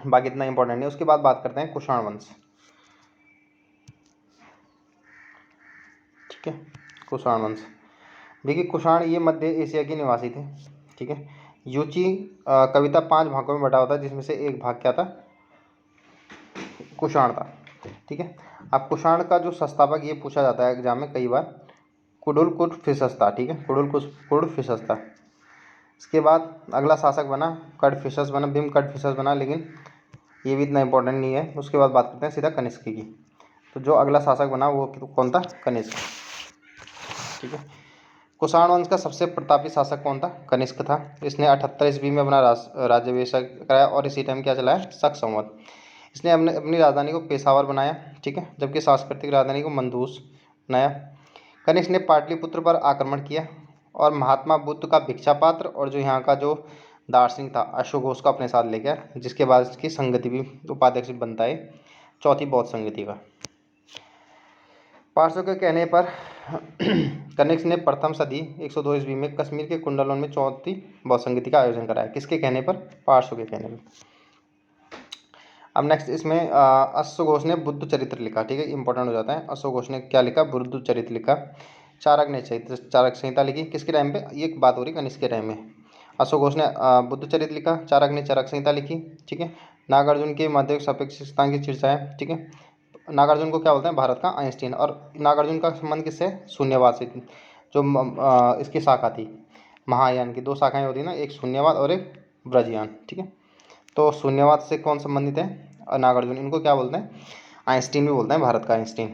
बाकी इतना इंपॉर्टेंट नहीं। उसके बाद बात करते हैं कुषाण वंश। ठीक है, कुषाण वंश, देखिए कुषाण ये मध्य एशिया के निवासी थे। ठीक है, यूची कविता 5 भागों में बटा होता है, जिसमें से एक भाग क्या था, कुषाण था। ठीक है, अब कुषाण का जो संस्थापक ये पूछा जाता है एग्जाम में कई बार, कुडुलकुडफिसस था। ठीक है, कुडुलकुडफिसस था। इसके बाद अगला शासक बना कडफिसस बना, भीम कडफिसस बना, लेकिन ये भी इतना इंपॉर्टेंट नहीं है। उसके बाद बात करते हैं सीधा कनिष्क की। तो जो अगला शासक बना वो कौन था, कनिष्क। ठीक है, कुषाण वंश का सबसे प्रतापी शासक कौन था, कनिष्क था। इसने 78 ईस्वी में अपना राज्याभिषेक कराया और इसी टाइम क्या चलाया, शक संवत। इसने अपनी राजधानी को पेशावर बनाया। ठीक है, जबकि सांस्कृतिक राजधानी को मंदूस बनाया। कनिष्क ने पाटलिपुत्र पर आक्रमण किया और महात्मा बुद्ध का भिक्षा पात्र और जो यहाँ का जो दार्शनिक था अश्वघोष को अपने साथ ले गया, जिसके बाद इसकी संगति भी उपाध्यक्ष बनता है चौथी बौद्ध संगति का। पार्सों के कहने पर कनिष्क ने प्रथम सदी 102 ईस्वी में कश्मीर के कुंडलों में चौथी बौद्ध संगति का आयोजन कराया। किसके कहने पर, पार्सों के कहने पर। अब नेक्स्ट इसमें अश्वघोष ने बुद्ध चरित्र लिखा। ठीक है, इंपॉर्टेंट हो जाता है। अश्वघोष ने क्या लिखा, बुद्ध चरित्र लिखा। चाणक्य ने चाणक्य संहिता लिखी। किसके टाइम पे, ये बात हो रही कनिष्क के टाइम में। अश्वघोष ने बुद्ध चरित्र लिखा, चाणक्य ने चाणक्य संहिता लिखी। ठीक है, नागार्जुन के मध्य सापेक्षता की चर्चा है। ठीक है, नागार्जुन को क्या बोलते हैं, भारत का आइंस्टीन। और नागार्जुन का संबंध किससे, शून्यवाद से। जो इसकी शाखा थी महायान की, 2 शाखाएं होती है ना, एक शून्यवाद और एक ब्रजयान। ठीक है, तो शून्यवाद से कौन संबंधित है, नागार्जुन। इनको क्या बोलते हैं, आइंस्टीन भी बोलते हैं, भारत का आइंस्टीन।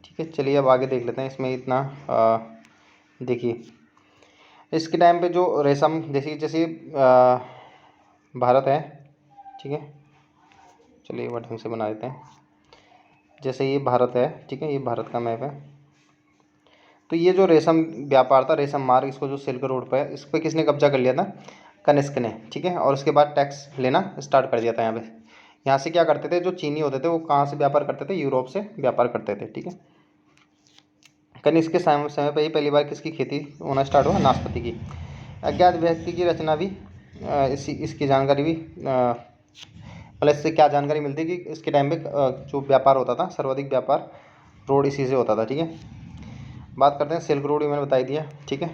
ठीक है, चलिए अब आगे देख लेते हैं। इसमें इतना देखिए इसके टाइम पे जो रेशम, जैसे जैसे भारत है, ठीक है, चलिए एक बार ढंग से बना देते हैं। जैसे ये भारत है, ठीक है, ये भारत का मैप है। तो ये जो रेशम व्यापार था, रेशम मार्ग, इसको जो सिल्क रोड पे, इस पर किसने कब्जा कर लिया था? कनिष्क ने, ठीक है। और उसके बाद टैक्स लेना स्टार्ट कर दिया था यहाँ पे। यहाँ से क्या करते थे, जो चीनी होते थे वो कहाँ से व्यापार करते थे? यूरोप से व्यापार करते थे, ठीक है। कनिष्क के समय पर ही पहली बार किसकी खेती होना स्टार्ट हुआ? नाशपाती की। अज्ञात व्यक्ति की रचना भी इसकी जानकारी भी मतलब इससे क्या जानकारी मिलती है कि इसके टाइम पे जो व्यापार होता था, सर्वाधिक व्यापार रोड इसी से होता था, ठीक है। बात करते हैं सिल्क रोड, मैंने बताई दिया, ठीक है।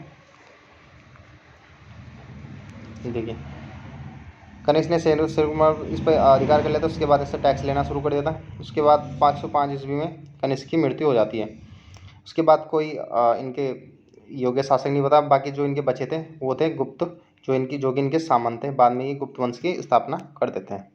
देखिए कनिष्क ने सिल्क इस पर अधिकार कर लिया था, उसके बाद इससे टैक्स लेना शुरू कर दिया था। उसके बाद 505 ईस्वी में कनिष्क की मृत्यु हो जाती है। उसके बाद कोई इनके योग्य शासक नहीं बता। बाकी जो इनके बचे थे वो थे गुप्त, जो कि इनके सामंत थे। बाद में ये गुप्त वंश की स्थापना कर देते हैं।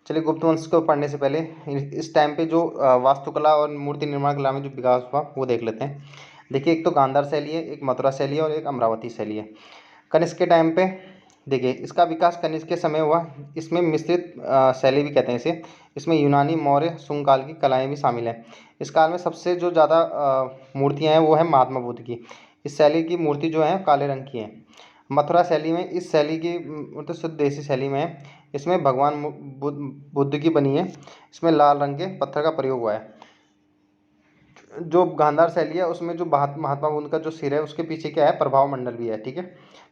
चलिए गुप्त वंश को पढ़ने से पहले इस टाइम पे जो वास्तुकला और मूर्ति निर्माण कला में जो विकास हुआ वो देख लेते हैं। देखिए एक तो गांधार शैली है, एक मथुरा शैली है और एक अमरावती शैली है। कनिष्क के टाइम पे देखिए इसका विकास कनिष्क के समय हुआ। इसमें मिश्रित शैली भी कहते हैं इसे। इसमें यूनानी, मौर्य, शुंग काल की कलाएं भी शामिल हैं। इस काल में सबसे जो ज़्यादा मूर्तियाँ हैं वो है महात्मा बुद्ध की। इस शैली की मूर्ति जो है काले रंग की है। मथुरा शैली में, इस शैली की मतलब शुद्ध देसी शैली में है। इसमें भगवान बुद्ध की बनी है। इसमें लाल रंग के पत्थर का प्रयोग हुआ है। जो गांधार शैली है उसमें जो महात्मा बुद्ध का जो सिर है उसके पीछे क्या है? प्रभाव मंडल भी है, ठीक है,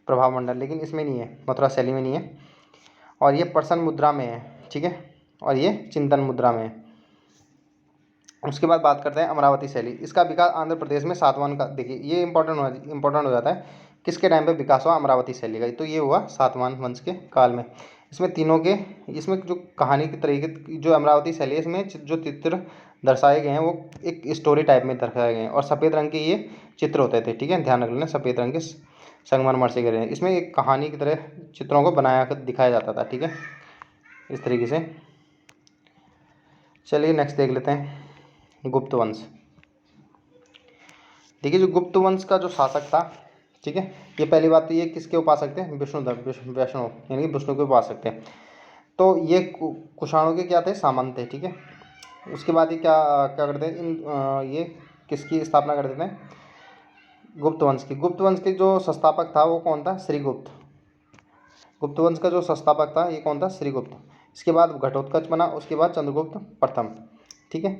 प्रभाव मंडल। लेकिन इसमें नहीं है, मथुरा शैली में नहीं है। और ये प्रसन्न मुद्रा में है, ठीक है, और ये चिंतन मुद्रा में है। उसके बाद बात करते हैं अमरावती शैली। इसका विकास आंध्र प्रदेश में सातवाहन का, देखिए ये इंपॉर्टेंट हो जाता है। किसके टाइम पे विकास हुआ अमरावती शैली का? तो ये हुआ सातवाहन वंश के काल में। इसमें तीनों के, इसमें जो कहानी के तरीके, जो अमरावती शैली है इसमें जो चित्र दर्शाए गए हैं वो एक स्टोरी टाइप में दर्शाए गए हैं। और सफ़ेद रंग के ये चित्र होते थे, ठीक है, ध्यान रख लेना, सफ़ेद रंग के संगमरमर से गिरे हैं। इसमें एक कहानी की तरह चित्रों को बनाया कर दिखाया जाता था, ठीक है, इस तरीके से। चलिए नेक्स्ट देख लेते हैं गुप्त वंश। देखिए जो गुप्त वंश का जो शासक था, ठीक है, ये पहली बात तो ये किसके उपासक थे? वैष्णव, यानी कि विष्णु के उपासक थे। तो ये कुषाणों के क्या थे? सामंत थे, ठीक है। उसके बाद ये क्या क्या करते हैं ये किसकी स्थापना कर देते हैं? गुप्त वंश की। गुप्त वंश के जो संस्थापक था वो कौन था? श्रीगुप्त। गुप्त वंश का जो संस्थापक था ये कौन था? श्रीगुप्त। इसके बाद घटोत्कच बना, उसके बाद चंद्रगुप्त प्रथम, ठीक है।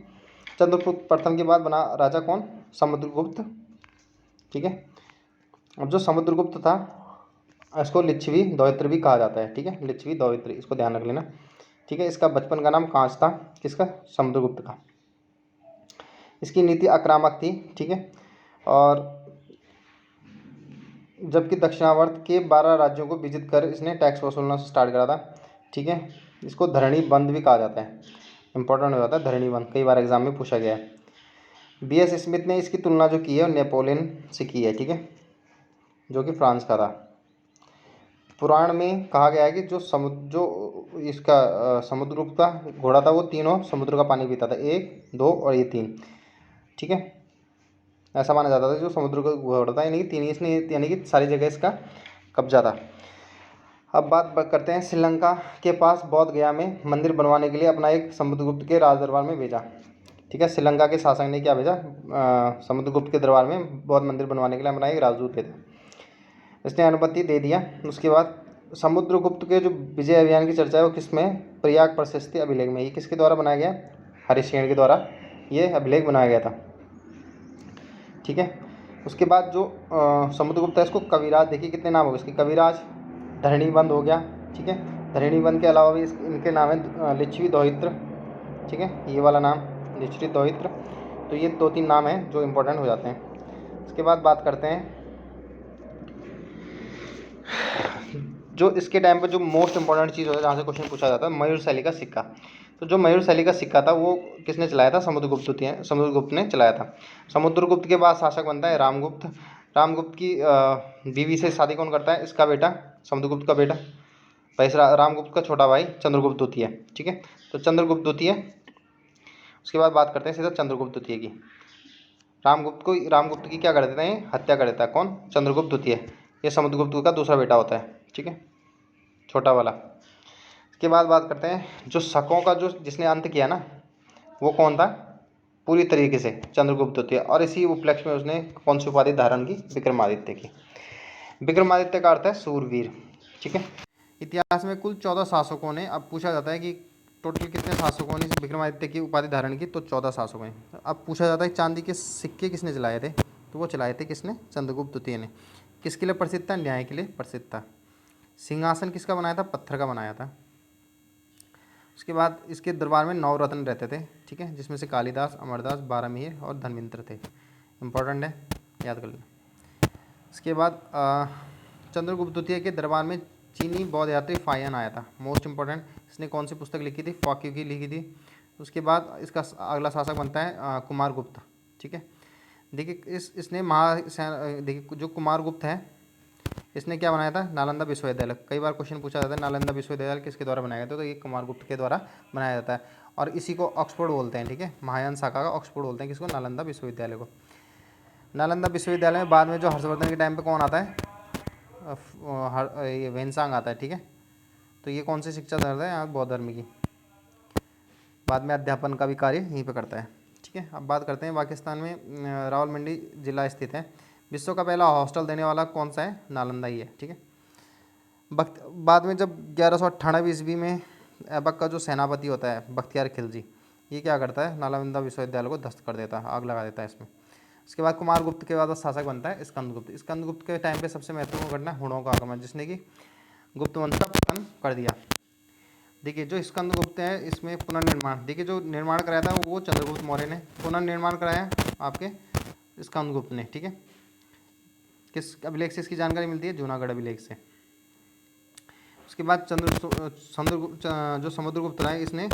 चंद्रगुप्त प्रथम के बाद बना राजा कौन? समुद्रगुप्त, ठीक है। अब जो समुद्रगुप्त था इसको लिच्छवी दौहित्र भी कहा जाता है, ठीक है, लिच्छवी दौहित्र, इसको ध्यान रख लेना, ठीक है। इसका बचपन का नाम कांच था, किसका? समुद्रगुप्त का। इसकी नीति आक्रामक थी, ठीक है। और जबकि दक्षिणावर्त के 12 राज्यों को विजित कर इसने टैक्स वसूलना से स्टार्ट करा था, ठीक है। इसको धरणी बंद भी कहा जाता है, इंपॉर्टेंट हो जाता है धरणी बंद, कई बार एग्जाम में पूछा गया है। B.S. स्मिथ ने इसकी तुलना जो की है वो नेपोलियन से की है, ठीक है, जो कि फ्रांस का था। पुराण में कहा गया है कि जो इसका समुद्रगुप्त का घोड़ा था वो तीनों समुद्र का पानी पीता था, 1, 2 और ये 3, ठीक है। ऐसा माना जाता था जो समुद्र का घोड़ा था, यानी कि 3 इसने, यानी कि सारी जगह इसका कब्जा था। अब बात करते हैं श्रीलंका के पास बौद्ध गया में मंदिर बनवाने के लिए अपना एक समुद्रगुप्त के राज दरबार में भेजा, ठीक है। श्रीलंका के शासक ने क्या भेजा? समुद्रगुप्त के दरबार में बौद्ध मंदिर बनवाने के लिए अपना एक राजदूत भेजा। इसने अनुमति दे दिया। उसके बाद समुद्रगुप्त के जो विजय अभियान की चर्चा है वो किस में? प्रयाग प्रशस्ति अभिलेख में। ये किसके द्वारा बनाया गया? हरिशेन के द्वारा ये अभिलेख बनाया गया था, ठीक है। उसके बाद जो समुद्रगुप्त है इसको कविराज, देखिए कितने नाम हो गए इसके, कविराज, धरणीबंद हो गया, ठीक है। धरणीबंद के अलावा भी इनके नाम है लिच्छवी दौहित्र, ठीक है, ये वाला नाम लिच्छवी दौहित्र। तो ये 2-3 नाम हैं जो इम्पोर्टेंट हो जाते हैं। उसके बाद बात करते हैं जो इसके टाइम पर जो मोस्ट इंपॉर्टेंट चीज़ होता है जहाँ से क्वेश्चन पूछा जाता है, मयूर शैली का सिक्का। तो जो मयूर शैली का सिक्का था वो किसने चलाया था? समुद्रगुप्त ने चलाया था। समुद्रगुप्त के बाद शासक बनता है रामगुप्त। रामगुप्त की बीवी से शादी कौन करता है? इसका बेटा, समुद्रगुप्त का बेटा, भाई रामगुप्त का छोटा भाई चंद्रगुप्त द्वितीय, ठीक है। तो चंद्रगुप्त द्वितीय। उसके बाद बात करते हैं सीधा चंद्रगुप्त द्वितीय की। रामगुप्त की क्या कर देते हैं? हत्या कर देता है कौन? चंद्रगुप्त द्वितीय। ये समुद्रगुप्त का दूसरा बेटा होता है, ठीक है, छोटा वाला। इसके बाद बात करते हैं जो शकों का जो जिसने अंत किया ना वो कौन था? पूरी तरीके से चंद्रगुप्त द्वितीय, और इसी उपलक्ष्य में उसने कौन सी उपाधि धारण की? विक्रमादित्य की। विक्रमादित्य का अर्थ है सूरवीर। ठीक है। इतिहास में कुल 14 शासकों ने, अब पूछा जाता है कि टोटल कितने शासकों ने विक्रमादित्य की उपाधि धारण की, तो 14 शासकों ने। अब पूछा जाता है चांदी के सिक्के किसने चलाए थे, तो वो चलाए थे किसने? चंद्रगुप्त द्वितीय ने। किसके लिए प्रसिद्ध था? न्याय के लिए प्रसिद्ध था। सिंहासन किसका बनाया था? पत्थर का बनाया था। उसके बाद इसके दरबार में 9 रत्न रहते थे, ठीक है, जिसमें से कालिदास, अमरदास, बारहमीर और धनविंद्र थे। इंपॉर्टेंट है, याद कर लें। इसके बाद चंद्रगुप्त द्वितीय के दरबार में चीनी बौद्ध यात्री फाहियान आया था। मोस्ट इंपॉर्टेंट, इसने कौन सी पुस्तक लिखी थी? फाक्यू की लिखी थी। उसके बाद इसका अगला शासक बनता है कुमारगुप्त। ठीक है। देखिए इसने देखिए जो कुमारगुप्त है, इसने क्या बनाया था? नालंदा विश्वविद्यालय। कई बार क्वेश्चन पूछा जाता है नालंदा विश्वविद्यालय किसके द्वारा बनाया गया था, तो ये कुमारगुप्त के द्वारा बनाया जाता है, और इसी को ऑक्सफोर्ड बोलते हैं। ठीक है, महायान शाखा का ऑक्सफोर्ड बोलते हैं किसको? नालंदा विश्वविद्यालय को। नालंदा विश्वविद्यालय में बाद में जो हर्षवर्धन के टाइम पे कौन आता है? ये वेनसांग आता है। ठीक है, तो ये कौन सी शिक्षा धर्म है? यहाँ बौद्ध धर्म की। बाद में अध्यापन का भी कार्य यहीं पे करता है। ठीक है, अब बात करते हैं पाकिस्तान में रावलपिंडी जिला स्थित है। विश्व का पहला हॉस्टल देने वाला कौन सा है? नालंदा ही है। ठीक है। बाद में जब 1198 ईस्वी में ऐबक का जो सेनापति होता है बख्तियार खिलजी, ये क्या करता है? नालंदा विश्वविद्यालय को ध्वस्त कर देता है, आग लगा देता है इसमें। उसके बाद कुमारगुप्त के बाद शासक बनता है स्कंदगुप्त। स्कंदगुप्त के टाइम पे सबसे महत्वपूर्ण घटना हुणों का आक्रमण, जिसने कि गुप्त वंश का पतन कर दिया। देखिए जो स्कंदगुप्त है, इसमें पुनर्निर्माण, देखिए जो निर्माण कराया था वो चंद्रगुप्त मौर्य ने, पुनर्निर्माण कराया आपके स्कंदगुप्त ने। ठीक है, किस अभिलेख से इसकी जानकारी मिलती है? जूनागढ़ अभिलेख से। उसके बाद जो समुद्रगुप्त रहा है, इसने